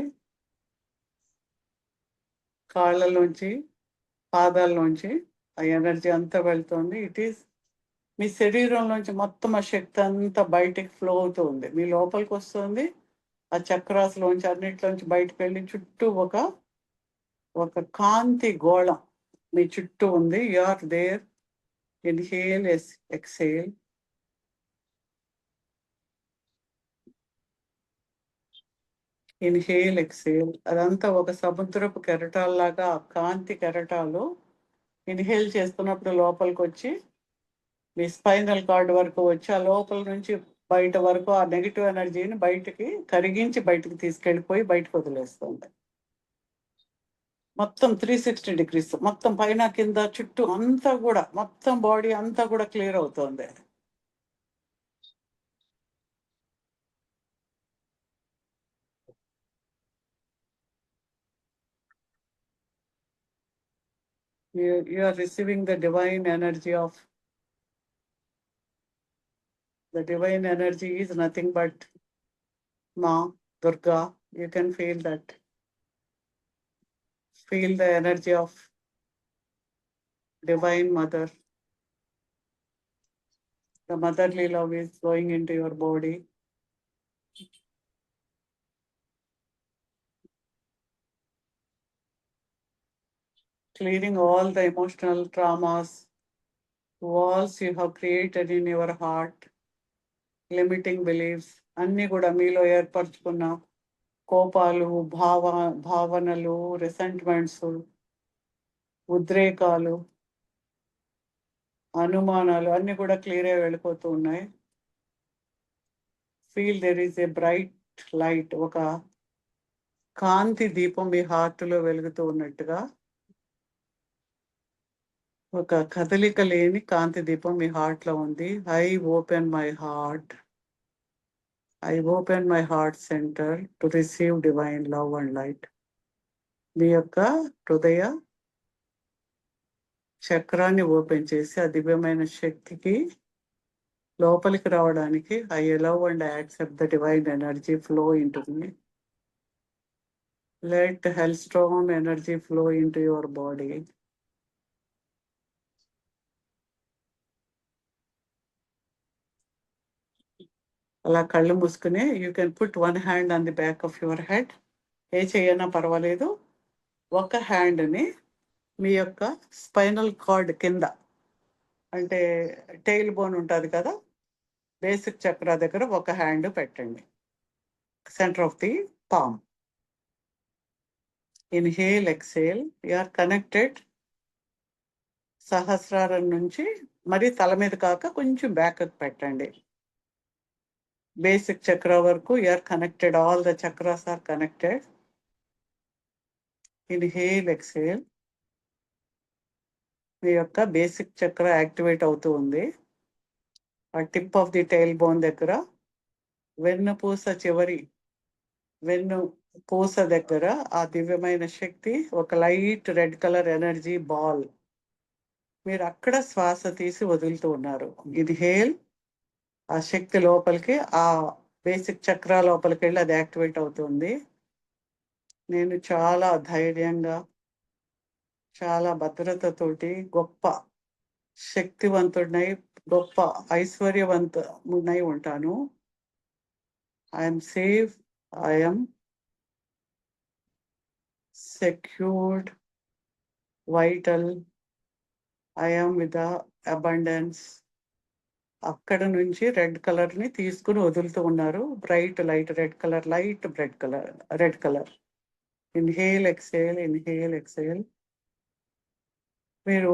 కాళ్ళలోంచి, పాదాల్లోంచి ఆ ఎనర్జీ అంతా వెళ్తుంది. ఇట్ ఈస్ మీ శరీరంలోంచి మొత్తం ఆ శక్తి అంతా బయటికి ఫ్లో అవుతూ ఉంది. మీ లోపలికి వస్తుంది. ఆ చక్రాస్లోంచి అన్నిట్లోంచి బయటకు వెళ్ళి చుట్టూ ఒక కాంతి గోళం మీ చుట్టూ ఉంది. You are there. Inhale, exhale. Inhale, exhale. అదంతా ఒక సముద్రపు కెరటాల్లాగా ఆ కాంతి కెరటాలు ఇన్హేల్ చేస్తున్నప్పుడు లోపలికి వచ్చి మీ స్పైనల్ కార్డ్ వరకు వచ్చి ఆ లోపల నుంచి బయట వరకు ఆ నెగిటివ్ ఎనర్జీని బయటికి కరిగించి బయటికి తీసుకెళ్ళిపోయి బయటకు వదిలేస్తుంది. మొత్తం 360 degrees, మొత్తం పైన కింద చుట్టూ అంతా కూడా మొత్తం బాడీ అంతా కూడా క్లియర్ అవుతుంది. You are receiving the divine energy of the divine energy is nothing but Ma Durga. You can feel that. Feel the energy of Divine Mother. The motherly love is going into your body. Clearing all the emotional traumas, walls you have created in your heart, limiting beliefs, అన్ని కూడా మీలో ఏర్పరచుకున్న కోపాలు, భావనలు, రిసెంట్మెంట్స్, ఉద్రేకాలు, అనుమానాలు అన్ని కూడా clear అయి వెళ్ళిపోతూ ఉన్నాయి. Feel there is a bright light, ఒక కాంతి దీపం మీ హార్ట్లో వెలుగుతూ ఉన్నట్టుగా, ఒక కదలిక లేని కాంతి దీపం మీ హార్ట్లో ఉంది. I open my heart, I open my heart centre to receive divine love and light. మీ యొక్క హృదయ చక్రాన్ని ఓపెన్ చేసి ఆ దివ్యమైన శక్తికి లోపలికి రావడానికి I allow and I accept the divine energy flow into me. Let హెల్స్ట్రామ్ energy flow into your body. అలా కళ్ళు మూసుకుని you can put one hand on the back of your head. ఏ చేయనా పర్వాలేదు. ఒక హ్యాండ్ని మీ యొక్క స్పైనల్ కార్డ్ కింద, అంటే టెయిల్ బోన్ ఉంటుంది కదా, బేసిక్ చక్ర దగ్గర ఒక హ్యాండ్ పెట్టండి, centre of the palm. Inhale, exhale. You are connected. సహస్రారం నుంచి మరి తల మీద కాక కొంచెం బ్యాక్ పెట్టండి. బేసిక్ చక్ర వరకు you are connected. All the chakras are connected. Inhale, exhale. మీ యొక్క బేసిక్ చక్ర యాక్టివేట్ అవుతూ ఉంది. ఆ tip of the tail bone దగ్గర, వెన్నుపూస చివరి వెన్నుపూస దగ్గర ఆ దివ్యమైన శక్తి, ఒక light red colour energy ball. మీరు అక్కడ శ్వాస తీసి వదులుతూ ఉన్నారు. ఇన్హేల్, ఆ శక్తి లోపలికి ఆ బేసిక్ చక్ర లోపలికి వెళ్ళి అది యాక్టివేట్ అవుతుంది. నేను చాలా ధైర్యంగా, చాలా భద్రతతోటి, గొప్ప శక్తివంతుడినై, గొప్ప ఐశ్వర్యవంతుడినై ఉంటాను. I'm safe, I'm secured, vital, I'm with abundance. అక్కడ నుంచి రెడ్ కలర్ని తీసుకుని వదులుతూ ఉన్నారు. Bright light red colour, light red colour. Inhale, exhale, inhale, exhale. మీరు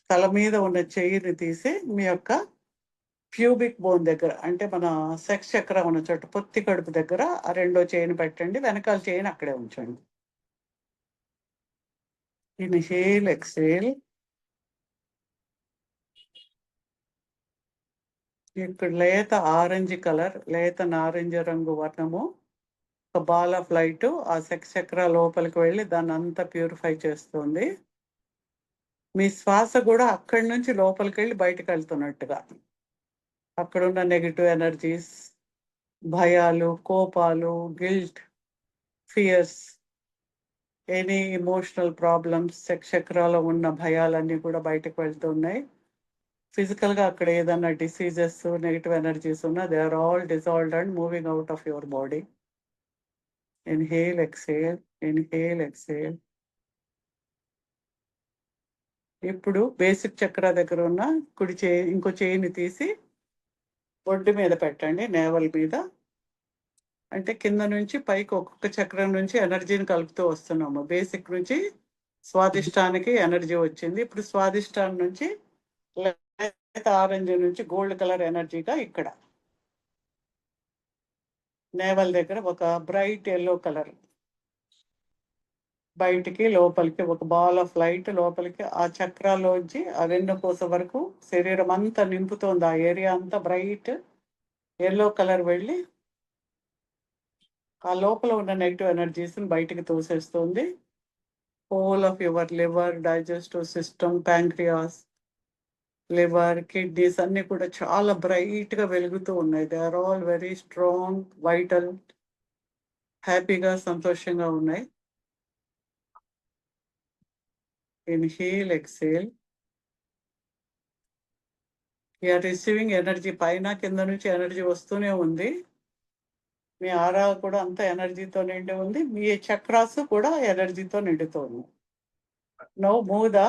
తల మీద ఉన్న చెయ్యిని తీసి మీ యొక్క ప్యూబిక్ బోన్ దగ్గర, అంటే మన సెక్స్ చక్రం ఉన్న చోట పొత్తి కడుపు దగ్గర ఆ రెండో చేయిని పెట్టండి, వెనకాల చేయిని అక్కడే ఉంచండి. Inhale, exhale. ఇక్కడ లేత ఆరెంజ్ కలర్, లేత నారింజ రంగు వర్ణము ఒక బాల్ ఆఫ్ లైట్ ఆ సెక్స్ చక్ర లోపలికి వెళ్ళి దాన్ని అంతా ప్యూరిఫై చేస్తుంది. మీ శ్వాస కూడా అక్కడి నుంచి లోపలికి వెళ్ళి బయటకు వెళ్తున్నట్టుగా, అక్కడున్న నెగిటివ్ ఎనర్జీస్, భయాలు, కోపాలు, guilt, fears, any emotional problems, sex చక్రాలో ఉన్న భయాలన్నీ కూడా బయటకు వెళ్తున్నాయి. ఫిజికల్గా అక్కడ ఏదైనా డిసీజెస్, నెగిటివ్ ఎనర్జీస్ ఉన్నా they are all dissolved and moving out of your body. Inhale, exhale, inhale, exhale. ఇప్పుడు బేసిక్ చక్ర దగ్గర ఉన్న కుడి చేయి, ఇంకో చేయిని తీసి బొడ్డు మీద పెట్టండి, నేవల్ మీద. అంటే కింద నుంచి పైకి ఒక్కొక్క చక్రం నుంచి ఎనర్జీని కలుపుతూ వస్తున్నాము. బేసిక్ నుంచి స్వాదిష్టానికి ఎనర్జీ వచ్చింది. ఇప్పుడు స్వాదిష్టాన్ నుంచి లేత ఆరెంజ్ నుంచి గోల్డ్ కలర్ ఎనర్జీగా ఇక్కడ నేవల్ దగ్గర ఒక బ్రైట్ ఎల్లో కలర్ బయటికి లోపలికి ఒక బాల్ ఆఫ్ లైట్ లోపలికి ఆ చక్రాల్లోంచి ఆ వెన్నుపూస వరకు శరీరం అంతా నింపుతోంది. ఆ ఏరియా అంతా బ్రైట్ ఎల్లో కలర్ వెళ్ళి ఆ లోపల ఉన్న నెగిటివ్ ఎనర్జీస్ని బయటికి తోసేస్తుంది. Whole of your liver, digestive system, pancreas, liver, kidneys అన్ని కూడా చాలా బ్రైట్గా వెలుగుతూ ఉన్నాయి. They are all very strong, vital, హ్యాపీగా, సంతోషంగా ఉన్నాయి. Inhale, exhale. You are receiving energy. పైన కింద నుంచి ఎనర్జీ వస్తూనే ఉంది. మీ ఆరా కూడా అంత ఎనర్జీతో నిండి ఉంది. మీ చక్రాస్ కూడా ఎనర్జీతో నిండుతోంది. No move the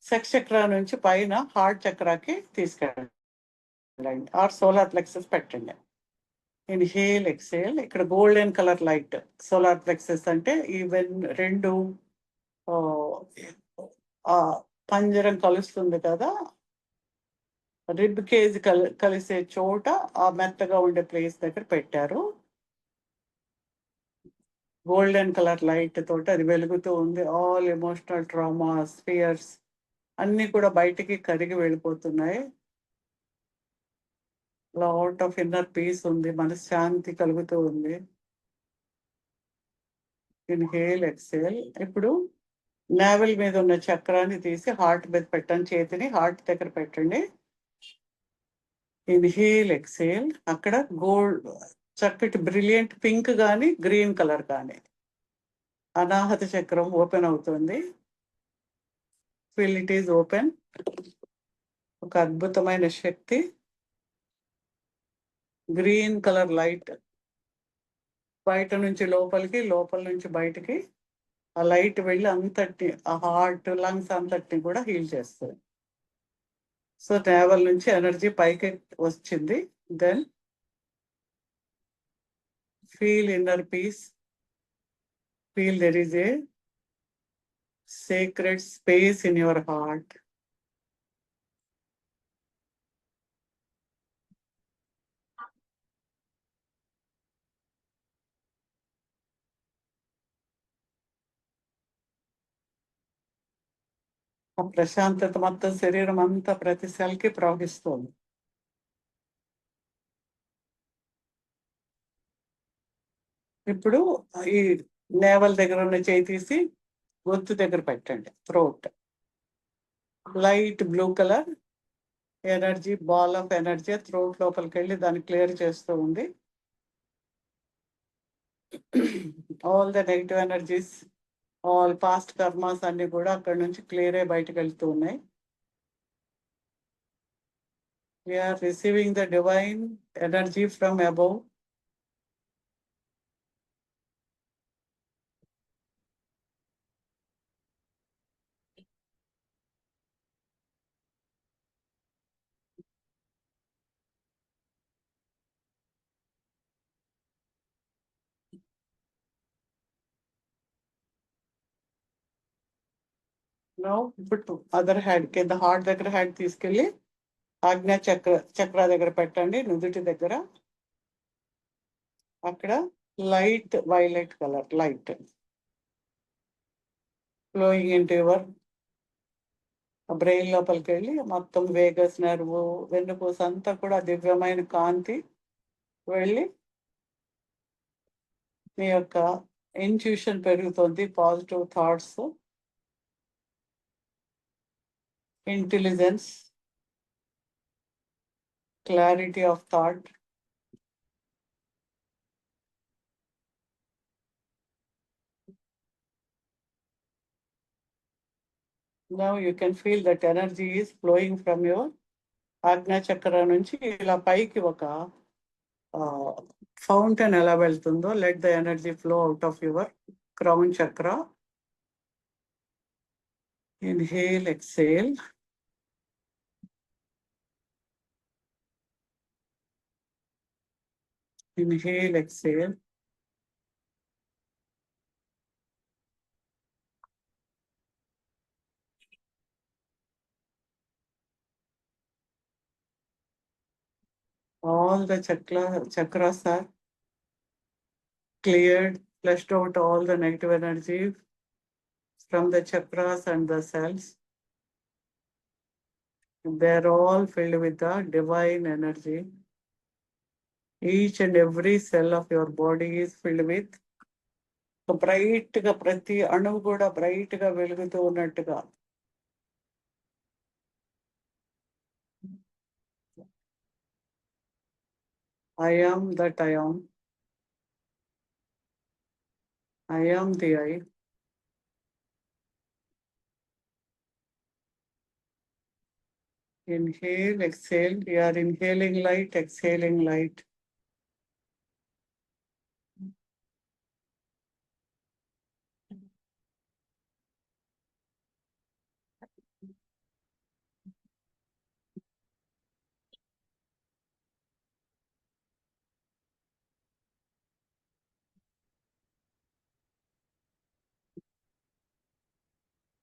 sex chakra నుంచి పైన హార్ట్ చక్రాకి తీసుకెళ్ళండి, ఆర్ సోలార్ ప్లెక్సెస్ పెట్టండి. Inhale, exhale. ఇక్కడ golden colour light, solar plexus అంటే ఈవెన్ రెండు పంజరం కలుస్తుంది కదా, రిబ్ కేజ్ కలిసే చోట ఆ మెత్తగా ఉండే ప్లేస్ దగ్గర పెట్టారు. గోల్డెన్ కలర్ లైట్ తోటి అది వెలుగుతూ ఉంది. ఆల్ ఎమోషనల్ ట్రామాస్, ఫియర్స్ అన్నీ కూడా బయటికి కరిగి వెళ్ళిపోతున్నాయి. లాట్ ఆఫ్ ఇన్నర్ పీస్ ఉంది, మనశ్శాంతి కలుగుతూ ఉంది. Inhale, exhale. ఇప్పుడు నావెల్ మీద ఉన్న చక్రాన్ని తీసి హార్ట్ మీద పెట్టండి, చేతిని హార్ట్ దగ్గర పెట్టండి. Inhale, exhale. అక్కడ గోల్డ్ చక్కటి బ్రిలియంట్ పింక్ కానీ గ్రీన్ కలర్ కానీ అనాహత చక్రం ఓపెన్ అవుతుంది. Feel it is open. ఒక అద్భుతమైన శక్తి, గ్రీన్ కలర్ లైట్ బయట నుంచి లోపలికి, లోపల నుంచి బయటికి ఆ లైట్ వెళ్ళి అంతటి ఆ హార్ట్, లంగ్స్ అంతటిని కూడా హీల్ చేస్తుంది. సో నేవల్ నుంచి ఎనర్జీ పైకి వచ్చింది. Then feel inner peace. Feel there is a sacred space in your heart. ఆ ప్రశాంతత మొత్తం శరీరం అంతా ప్రతి సెల్కి ప్రవహిస్తుంది. ఇప్పుడు ఈ నేవల్ దగ్గర ఉన్న చేయి తీసి గొంతు దగ్గర పెట్టండి, throat. Light blue colour energy, ball of energy throat లోపలికి వెళ్ళి దాన్ని క్లియర్ చేస్తూ ఉంది. All the negative energies, all past karmas అన్ని కూడా అక్కడ నుంచి క్లియర్ అయ్యి బయటకు వెళ్తూ ఉన్నాయి. We are receiving the divine energy from above. Now put other hand కింద హార్ట్ దగ్గర హ్యాండ్ తీసుకెళ్ళి ఆజ్ఞా చక్ర దగ్గర పెట్టండి, నుదుటి దగ్గర. అక్కడ light violet colour light flowing into your brain లోపలికి వెళ్ళి మొత్తం వేగస్ నర్వ్, వెన్నుపూస అంతా కూడా దివ్యమైన కాంతి వెళ్ళి మీ యొక్క ఇంట్యూషన్ పెరుగుతుంది, positive thoughts, intelligence, clarity of thought. Now you can feel that energy is flowing from your ఆజ్ఞా చక్ర నుంచి ఇలా పైకి ఒక ఫౌంటైన్ ఎలా వెళ్తుందో, let the energy flow out of your crown chakra. Inhale, exhale. Inhale, exhale. All the chakras are cleared, flushed out all the negative energy from the chakras and the cells. They're all filled with the divine energy. Each and every cell of your body is filled with bright గా, ప్రతి అణువు కూడా bright గా వెలుగుతూ ఉన్నట్టుగా. I am that I am. I am the I. Inhale, exhale. You are inhaling light, exhaling light.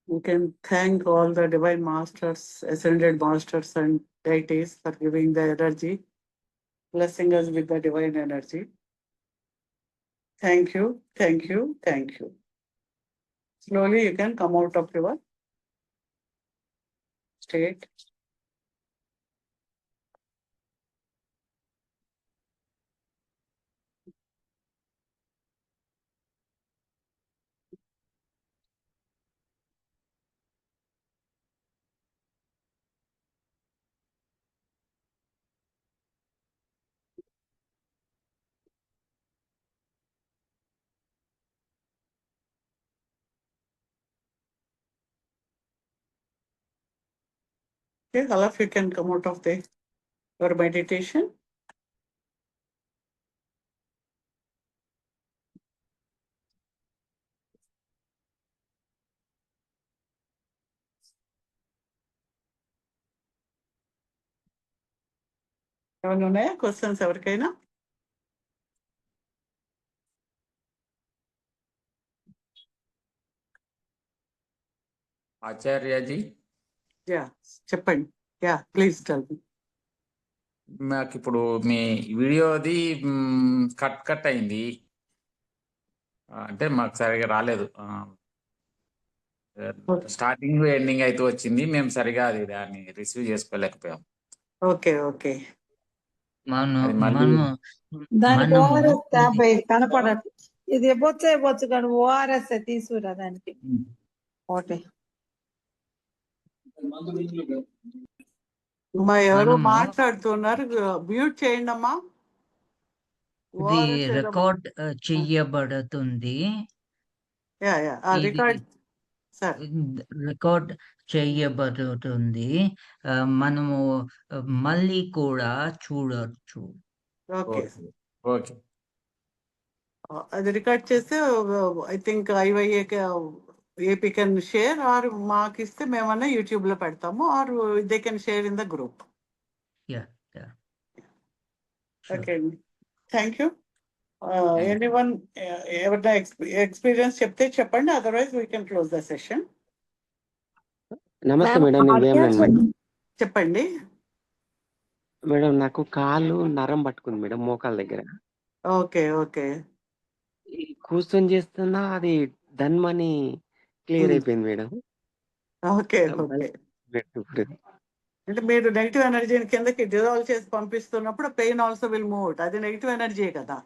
You can thank all the divine masters, ascended masters and deities for giving the energy, blessing us with the divine energy. Thank you, thank you, thank you. Slowly you can come out of your state. Okay, all of you can come out of your meditation. ఏమైనా ఉన్నాయా questions ఎవరికైనా? Acharyaji, yeah చెప్పండి. Yeah please tell me. నాకు ఇప్పుడు మీ వీడియోది cut అయింది, అంటే మాకు సరిగా రాలేదు. స్టార్టింగ్ ఎండింగ్ అయితే వచ్చింది, మేము సరిగా అది దాన్ని రిసీవ్ చేసుకోలేకపోయాం. Okay okay. దానికి ఓఆర్ఎస్ కనపడదు. ఇది ఇవ్వచ్చు కానీ ఓఆర్ఎస్ తీసుకురా దానికి. ఓకే అమ్మా ఎవరో మాట్లాడుతున్నారు, మ్యూట్ చేయండి అమ్మా. ఇది రికార్డ్ చెయ్యబడుతుంది. రికార్డ్ చెయ్యబడుతుంది, మనము మళ్ళీ కూడా చూడొచ్చు. ఓకే ఓకే, అది రికార్డ్ చేస్తే I think AP can share, or మాకు ఇస్తే మేమన్నా యూట్యూబ్ లో పెడతాము, or they can share in the group. Okay అండి, థ్యాంక్ యూ. ఎనీవన్ ఎవరైనా ఎక్స్పీరియన్స్ చెప్తే చెప్పండి, otherwise we can close the session. నమస్తే మేడం, చెప్పండి. మేడం నాకు కాలు నరం పట్టుకుంది మేడం మోకాల దగ్గర. ఓకే. ఓకే. ఈ కూర్చొని చేస్తున్నా అది ధన్మని క్లియర్ హ్మ్. అయిపోయింది మేడం. ఓకే. భలే ఓకే. ఇప్పుడు అంటే మీరు నెగెటివ్ ఎనర్జీని కిందకి డిజాల్వ్ చేసి పంపిస్తున్నప్పుడు pain also will move out. అది నెగెటివ్ ఎనర్జీయే కదా!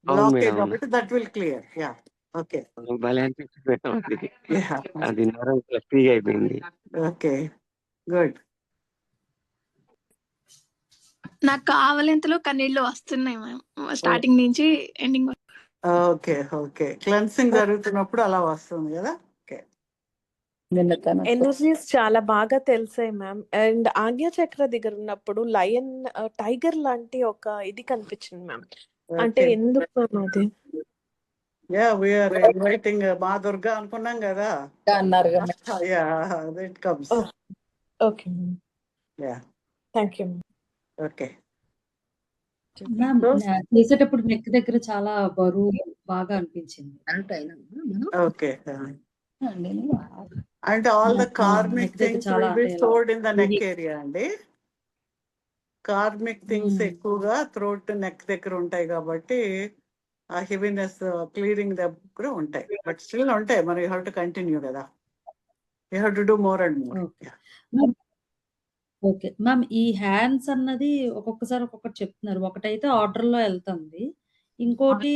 అవును మేడం. బ్లాకేజ్ అవును. కాబట్టి that will clear. Yeah! Okay. భలే అనిపించింది మేడం అది. యాహ్! అది నరం ఇట్లా ఫ్రీగా అయిపోయింది. ఓకే. గుడ్. నాకు ఆవలింతలు, కన్నీళ్ళు వస్తున్నాయి మ్యామ్. స్టార్టింగ్ నుంచి ఎండింగ్ వరకు. ఓకే. ఓకే. క్లెన్సింగ్ జరుగుతున్నప్పుడు అలా వస్తుంది గదా! ఓకే. ఎనర్జీస్ చాలా బాగా తెలిసాయి మ్యామ్. అండ్ ఆజ్ఞా చక్ర దగ్గర ఉన్నప్పుడు లయన్ టైగర్ లాంటి ఒక ఇది కనిపించింది మ్యామ్. అంటే ఓకే. ఎందుకు మ్యామ్ అది? యాహ్! వి ఆర్ ఇన్వైటింగ్ మా దుర్గా అనుకున్నాం గదా! Yeah! It comes. Oh! Okay ma'am. Yeah! Thank you ma'am. Okay. Ma'am so చేసేటప్పుడు నెక్ దగ్గర చాలా బరువు బాగా అనిపించింది. ఓకే. అంటే all the neck karmic neck దగ్గర థింగ్స్ చాలా విల్ బి అంటే ఇలా స్టోర్డ్ ఇన్ ద నెక్ ఇది ఏరియా అండి. కార్మిక్ థింగ్స్ ఎక్కువగా థ్రోట్, నెక్ దగ్గర ఉంటాయి కాబట్టి ఆ హెవీనెస్ క్లియరింగ్ దగ్గర ఉంటాయి. బట్ స్టిల్ ఉంటాయి. మరి యూ హావ్ టు కంటిన్యూ కదా! You have to do more and more. Okay. Ma'am okay. Ma'am ఈ హ్యాండ్స్ అన్నది ఒక్కొక్కసారి ఒక్కొక్కటి చెప్తున్నారు. ఒకటైతే ఆర్డర్‌లో ఎళ్తుంది. ఇంకోటి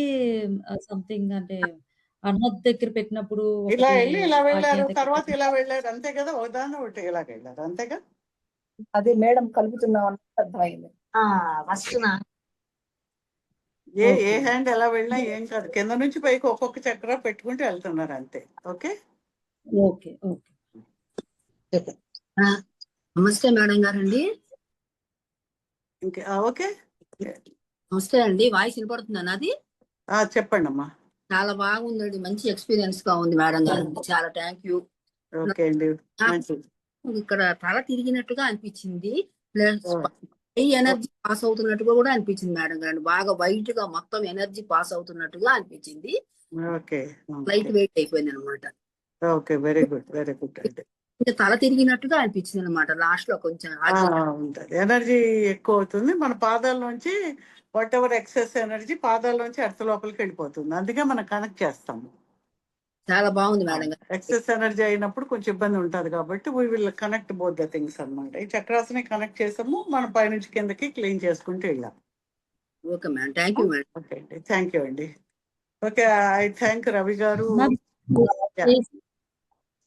సంథింగ్ అంటే అన్నద్ దగ్గర పెట్టినప్పుడు ఇలా ఒకటి వెళ్ళి ఇలా ఆజ్ఞ వెళ్ళారు, దగ్గర తర్వాత పెట్టినప్పుడు ఇలా వెళ్ళారు అంతే కదా! ఒకదాన్ని ఒకటి ఇలాగ వెళ్ళారు అంతేగా! అది మేడం కలుపుతున్నాం అన్నది అర్థమైంది. ఫస్ట్ ఏ ఓకే. హ్యాండ్ ఎలా వెళ్ళినా ఏం కాదు. కింద నుంచి పైకి ఒక్కొక్క చక్ర పెట్టుకుంటూ వెళ్తున్నారు అంతే. ఓకే. ఓకే. ఓకే. ఆ, నమస్తే మేడం గారండి. ఇంకా ఓకే. నమస్తే అండి. వాయిస్ వినపడుతుందా నాది? చెప్పండి అమ్మా. చాలా బాగుందండి. మంచి ఎక్స్పీరియన్స్ గా ఉంది మేడం గారండి. చాలా థ్యాంక్ యూ. ఓకే అండి. నాకు మంచిది. ఇక్కడ తల తిరిగినట్టుగా అనిపించింది. ప్లస్ ఓ, ఎనర్జీ పాస్ అవుతున్నట్టుగా కూడా అనిపించింది మేడం గారండి. బాగా వైట్ గా మొత్తం ఎనర్జీ పాస్ అవుతున్నట్టుగా అనిపించింది. ఓకే. Light okay. వెయిట్ అయిపోయింది అనమాట. Okay. Very good. Very good అండి. ఇంకా తల తిరిగినట్టుగా అనిపించింది అనమాట. లాస్ట్ లో కొంచెం అది ఉంటుంది. ఎనర్జీ ఎక్కువ అవుతుంది. మన పాదాల నుంచి వాట్ ఎవర్ ఎక్సెస్ ఎనర్జీ పాదాల నుంచి ఎర్త్ లోపలికి వెళ్ళిపోతుంది. అందుకే మనం కనెక్ట్ చేస్తాము. చాలా బాగుంది మేడం గారు. ఎక్సెస్ ఎనర్జీ అయినప్పుడు కొంచెం ఇబ్బంది ఉంటుంది కాబట్టి we will connect both the things అనమాట. ఈ చక్రాస్ని కనెక్ట్ చేసాము, మన పైనుంచి కిందకి క్లీన్ చేసుకుంటూ వెళ్ళాం. Okay madam. Thank you madam. Okay అండి. థ్యాంక్ యూ అండి. ఓకే. ఐ థ్యాంక్ రవి గారు. Ma'am Yeah.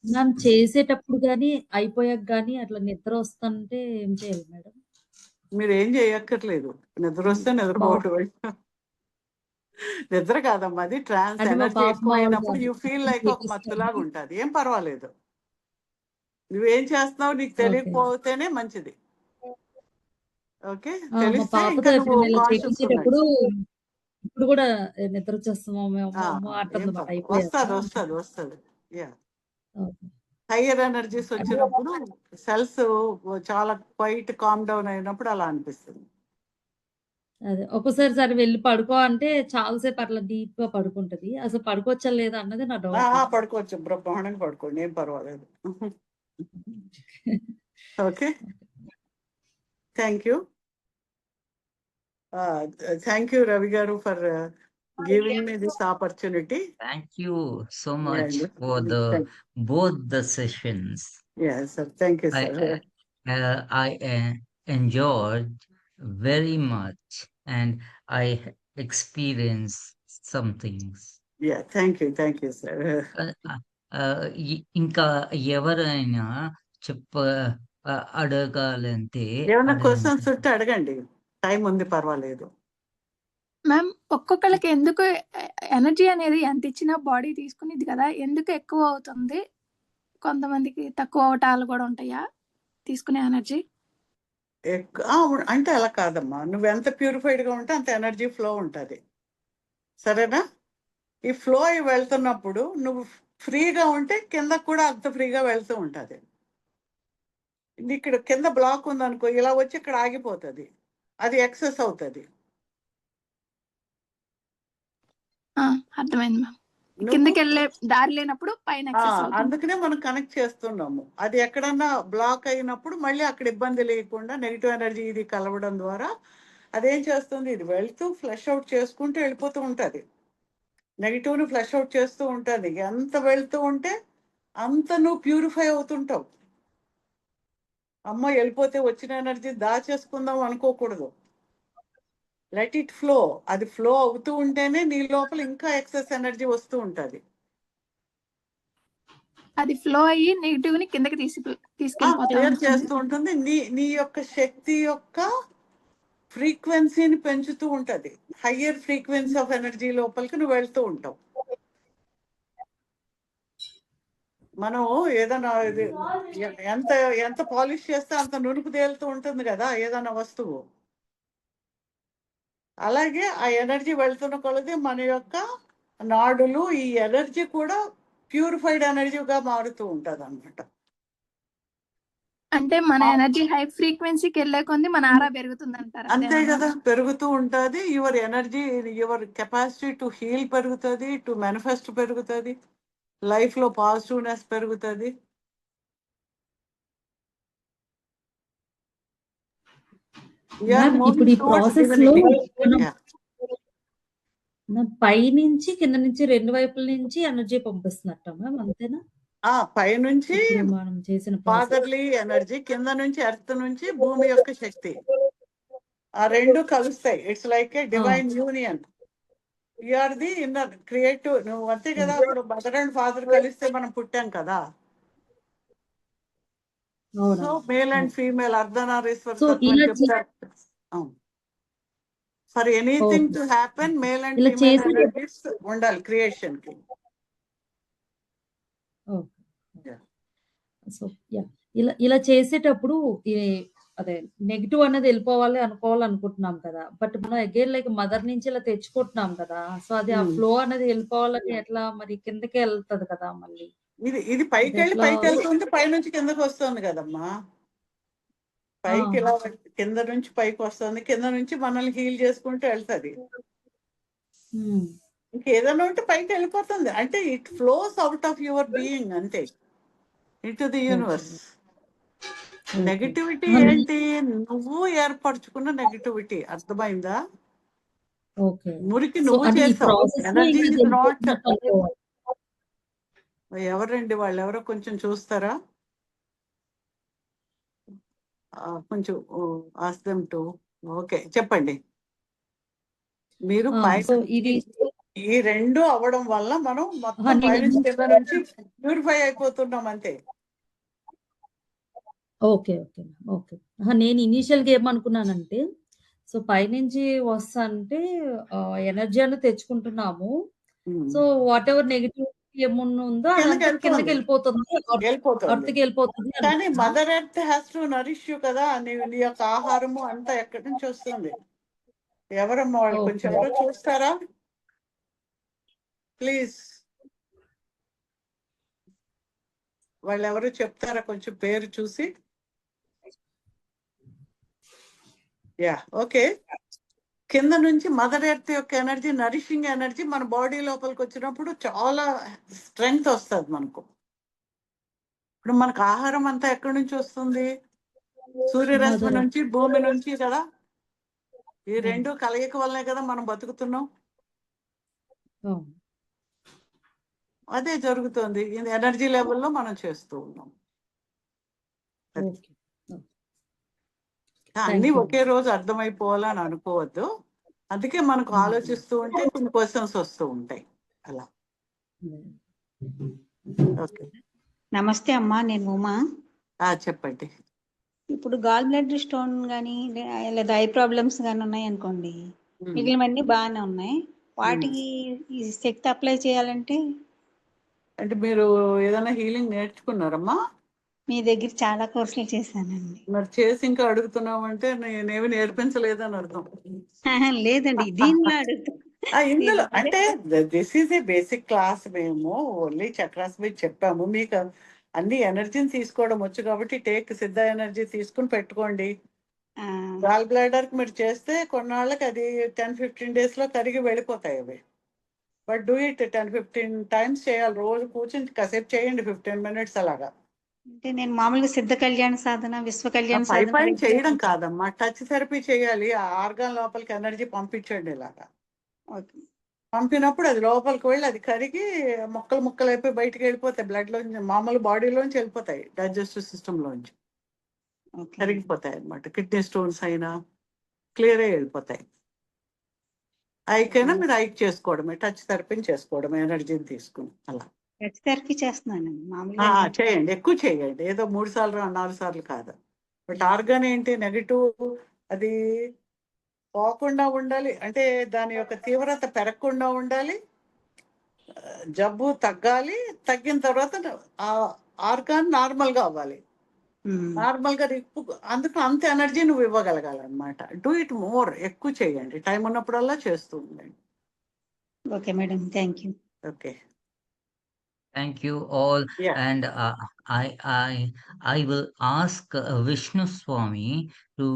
మ్యామ్ చేసేటప్పుడు గాని, అయిపోయాక గాని అట్లా నిద్ర వస్తుంటే ఏం చేయాలి మేడం? మీరు ఏం చేయక్కర్లేదు. నిద్ర వస్తే నిద్రపోవటం. నిద్ర కాదమ్మా, అది ట్రాన్స్. అంటే మా ఎనర్జీ పాప ఎక్కువ అయినప్పుడు యూ ఫీల్ లైక్ ఒక చేపిస్తుంది. మత్తులాగా ఉంటుంది. ఏం పర్వాలేదు. నువ్వేం చేస్తున్నావు నీకు ఓకే. తెలియకపోతేనే మంచిది. ఓకే. మా తెలిస్తే పాపతో ఇంకా నువ్వు ఎప్పుడైనా ఇలా కాన్షియస్ చేపించేటప్పుడు ఉన్నట్టు. ఇప్పుడు కూడా నిద్ర వచ్చేస్తామో ఏం అంటుందన్నమాట తప్పు. అయిపోయాక. వస్తుంది. యా. ఓకే. హయ్యర్ ఎనర్జీస్ వచ్చినప్పుడు సెల్స్ చాలా క్వైట్ కామ్ డౌన్ అయినప్పుడు అలా అనిపిస్తుంది. అదే ఒక్కోసారి సరే వెళ్ళి పడుకో అంటే చాలా సేపు అట్లా డీప్ గా పడుకుంటది. అసలు పడుకోవచ్చా లేదా అన్నది నా డౌట్. పడుకోవచ్చు. బ్రహ్మాండంగా పడుకోండి. ఏం పర్వాలేదు. Okay. Thank you. Thank you Ravi garu for giving me this opportunity. Thank you so much for both the sessions. Yes, sir. Thank you, I sir. I enjoyed very much, and I experienced some things. Yeah, thank you, sir. ఇంకా ఎవరైనా అడగాలంటే ఏమైనా అడగండి. Questions ఉంటే అడగండి. Time ఉంది, పర్వాలేదు. Ma'am ఒక్కొక్కళ్ళకి ఎందుకు ఎనర్జీ అనేది ఎంత ఇచ్చినా బాడీ తీసుకునేది కదా, ఎందుకు ఎక్కువ అవుతుంది? కొంతమందికి తక్కువ అవటాలు కూడా ఉంటాయా తీసుకునే ఎనర్జీ? అంటే అలా కాదమ్మా. నువ్వు ఎంత ప్యూరిఫైడ్గా ఉంటే అంత ఎనర్జీ ఫ్లో ఉంటుంది. సరేనా? ఈ ఫ్లో వెళ్తున్నప్పుడు నువ్వు ఫ్రీగా ఉంటే కింద కూడా అంత ఫ్రీగా వెళ్తూ ఉంటుంది. ఇక్కడ కింద బ్లాక్ ఉందనుకో, ఇలా వచ్చి ఇక్కడ ఆగిపోతుంది. అది ఎక్సెస్ అవుతుంది. అర్థమైంది మ్యామ్. కిందకి వెళ్ళే దారి లేనప్పుడు పైన యాక్సెస్ అవుతుంది. అందుకనే మనం కనెక్ట్ చేస్తున్నాము. అది ఎక్కడన్నా బ్లాక్ అయినప్పుడు మళ్ళీ అక్కడ ఇబ్బంది లేకుండా నెగిటివ్ ఎనర్జీ ఇది కలవడం ద్వారా అదేం చేస్తుంది, ఇది వెళ్తూ ఫ్లష్ అవుట్ చేసుకుంటూ వెళ్ళిపోతూ ఉంటుంది. నెగిటివ్ని ఫ్లష్ అవుట్ చేస్తూ ఉంటుంది. ఎంత వెళ్తూ ఉంటే అంత నువ్వు ప్యూరిఫై అవుతుంటావు. అమ్మ వెళ్ళిపోతే వచ్చిన ఎనర్జీ దాచేసుకుందాం అనుకోకూడదు. Let it flow. అది ఫ్లో అవుతూ ఉంటేనే నీ లోపల ఇంకా ఎక్సెస్ ఎనర్జీ వస్తూ ఉంటుంది. అది ఫ్లో అయ్యి నెగిటివ్ ని కిందకి తీసుకెళ్ళిపోతా క్లియర్ ఉంటుంది. చేస్తూ ఉంటుంది. నీ యొక్క శక్తి యొక్క ఫ్రీక్వెన్సీని పెంచుతూ ఉంటుంది. హయ్యర్ ఫ్రీక్వెన్సీ ఆఫ్ ఎనర్జీ లోపలికి నువ్వు వెళ్తూ ఉంటావు. మనం ఏదైనా ఎంత ఎంత పాలిష్ చేస్తే అంత నునుపు తేలుతూ ఉంటుంది కదా ఏదైనా వస్తువు. అలాగే ఆ ఎనర్జీ వెళ్తున్న కొలది మన యొక్క నాడులు ఈ ఎనర్జీ కూడా ప్యూరిఫైడ్ ఎనర్జీగా మారుతూ ఉంటుంది అన్నమాట. అంటే మన ఎనర్జీ హై ఫ్రీక్వెన్సీకి వెళ్ళే కొంది మన ఆరా పెరుగుతుంది అంటారు. అంతే కదా, పెరుగుతూ ఉంటుంది. Your energy, your capacity to heal పెరుగుతుంది, టు మేనిఫెస్ట్ పెరుగుతుంది, లైఫ్ లో పాజిటివ్నెస్ పెరుగుతుంది. ఇప్పుడు ఈ ప్రాసెస్ లో పైనుంచి కింద నుంచి రెండు వైపుల నుంచి ఎనర్జీ పంపిస్తున్నట్ట మ్యామ్, అంతేనా? పైనుంచి మనం చేసిన ఫాదర్లీ ఎనర్జీ, కింద నుంచి ఎర్త్ నుంచి భూమి యొక్క శక్తి, ఆ రెండు కలుస్తాయి. It's like a divine union. You're the inner creative. నువ్వు అంతే కదా, ఇప్పుడు మదర్ అండ్ ఫాదర్ కలిస్తే మనం పుట్టాం కదా. So male and female Ardhanarishvara తత్వం చెప్తారు. For anything to happen male and female energies ఉండాలి క్రియేషన్ కి. సో ఇలా చేసేటప్పుడు అదే నెగిటివ్ అనేది వెళ్ళిపోవాలి అనుకోవాలనుకుంటున్నాం కదా. బట్ మనం అగైన్ లైక్ మదర్ నుంచి ఇలా తెచ్చుకుంటున్నాం కదా. సో అది ఆ ఫ్లో అనేది వెళ్ళిపోవాలని ఎట్లా మరి కిందకి వెళ్తుంది కదా మళ్ళీ. ఇది పైకి వెళ్ళి పైకి వెళ్తుంది, పైనుంచి కిందకి వస్తుంది కదమ్మా. పైకి ఇలా కింద నుంచి పైకి వస్తుంది, కింద నుంచి మనల్ని హీల్ చేసుకుంటూ వెళ్తుంది. ఇంకేదైనా ఉంటే పైకి వెళ్ళిపోతుంది. అంటే it flows out of your being అంతే, ఇంటూ ది యూనివర్స్. నెగటివిటీ ఏంటి, నువ్వు ఏర్పరచుకున్న నెగటివిటీ. అర్థమైందా? మురికి నువ్వు చేసావు. Energy is not. ఎవరండి వాళ్ళు? ఎవరో కొంచెం చూస్తారా? కొంచెం ఆస్క్ దెమ్ టు. ఓకే, చెప్పండి. మీరు ఈ రెండు అవ్వడం వల్ల మనం మొత్తం పైనుంచి కింద నుంచి ప్యూరిఫై అయిపోతున్నాం అంతే. Okay okay okay. నేను ఇనీషియల్ గా ఏమనుకున్నానంటే, సో పైనుంచి వస్తా అంటే ఎనర్జీ అని తెచ్చుకుంటున్నాము. సో వాట్ ఎవర్ నెగిటివ్ ఏమున్నా ఉందో అదంతా కిందకి వెళ్ళిపోతుంది, అర్త్కి వెళ్ళిపోతుంది. కానీ mother earth has to Nourish you కదా. నీ యొక్క ఆహారము అంతా ఎక్కడి నుంచి వస్తుంది? ఎవరమ్మా వాళ్ళు? కొంచెం ఎవరో చూస్తారా ప్లీజ్? వాళ్ళు ఎవరు చెప్తారా కొంచెం పేరు చూసి? Yeah, okay. కింద నుంచి మదర్ ఎర్త్ యొక్క ఎనర్జీ, నరిషింగ్ ఎనర్జీ మన బాడీ లోపలికి వచ్చినప్పుడు చాలా స్ట్రెంగ్త్ వస్తుంది మనకు. ఇప్పుడు మనకు ఆహారం అంతా ఎక్కడి నుంచి వస్తుంది? సూర్యరశ్మి నుంచి, భూమి నుంచి కదా. ఈ రెండు కలయిక వల్లనే కదా మనం బతుకుతున్నాం. అదే జరుగుతుంది ఎనర్జీ లెవెల్లో మనం చేస్తూ ఉన్నాం. అన్ని ఒకే రోజు అర్థమైపోవాలని అనుకోవద్దు. అందుకే మనకు ఆలోచిస్తూ ఉంటే కొన్ని క్వశ్చన్స్ వస్తూ ఉంటాయి అలా. ఓకే, నమస్తే అమ్మా, నేను ఉమా. చెప్పండి. ఇప్పుడు గాల్ బ్లాడర్ స్టోన్ కానీ లేదా ఐ ప్రాబ్లమ్స్ కానీ ఉన్నాయి అనుకోండి, మిగిలినవన్నీ బాగానే ఉన్నాయి. వాటికి ఈ శక్తి అప్లై చేయాలంటే అంటే మీరు ఏదైనా హీలింగ్ నేర్చుకున్నారమ్మా? మీ దగ్గర చాలా కోర్సులు చేశానండి. మరి చేసి ఇంకా అడుగుతున్నామంటే నేనేమి నేర్పించలేదని అర్థం. లేదండి, దీనిలో అడుగుతా. ఇందులో అంటే this is a basic class. మేము ఓన్లీ చక్రాస్ మీద చెప్పాము. మీకు అన్ని ఎనర్జీని తీసుకోవడం వచ్చు కాబట్టి టేక్ సిద్ధ ఎనర్జీ తీసుకుని పెట్టుకోండి. గాల్ బ్లాడర్ కి మీరు చేస్తే కొన్నాళ్ళకి అది 10-15 days లో కరిగి వెళ్ళిపోతాయి అవి. బట్ డూ ఇట్ 10-15 టైమ్స్ చేయాలి. రోజు కూర్చొని కాసేపు చేయండి 15 minutes అలాగా. అంటే నేను మామూలుగా సిద్ధ కళ్యాణ సాధన, విశ్వ కళ్యాణ పై సాధన పైన రెండు చేయడం చేస్తాను. కాదమ్మా, టచ్ థెరపీ చేయాలి. ఆ ఆర్గాన్ లోపలికి ఎనర్జీ పంపించండి ఇలాగా. ఓకే. పంపినప్పుడు అది లోపలికి వెళ్ళి అది కరిగి ముక్కలు ముక్కలు అయిపోయి బయటికి వెళ్ళిపోతాయి. బ్లడ్లోంచి మామూలు బాడీలోంచి వెళ్ళిపోతాయి, డైజెస్టివ్ సిస్టంలోంచి ఓకే. కరిగిపోతాయి అన్నమాట. కిడ్నీ స్టోన్స్ అయినా క్లియర్ అయ్యి వెళ్ళిపోతాయి. ఐకైనా మీరు ఐక్ చేసుకోవడమే, టచ్ థెరపీని చేసుకోవడమే, ఎనర్జీని తీసుకుని అలా. టచ్ థెరపీ చేస్తున్నాను మామూలుగా. చేయండి, ఎక్కువ చేయండి. ఏదో 3 సార్లు 4 సార్లు కాదు. బట్ ఆర్గాన్ ఏంటి నెగిటివ్, అది పోకుండా ఉండాలి అంటే దాని యొక్క తీవ్రత పెరగకుండా ఉండాలి, జబ్బు తగ్గాలి. తగ్గిన తర్వాత ఆ ఆర్గాన్ నార్మల్గా అవ్వాలి. నార్మల్గా అందుకు అంత ఎనర్జీ నువ్వు ఇవ్వగలగాలన్నమాట. డూ ఇట్ మోర్, ఎక్కువ చేయండి. టైం ఉన్నప్పుడల్లా చేస్తూ ఉండండి. Okay madam, thank you. Okay, Thank you all. Yeah. And I will ask Vishnu Swami to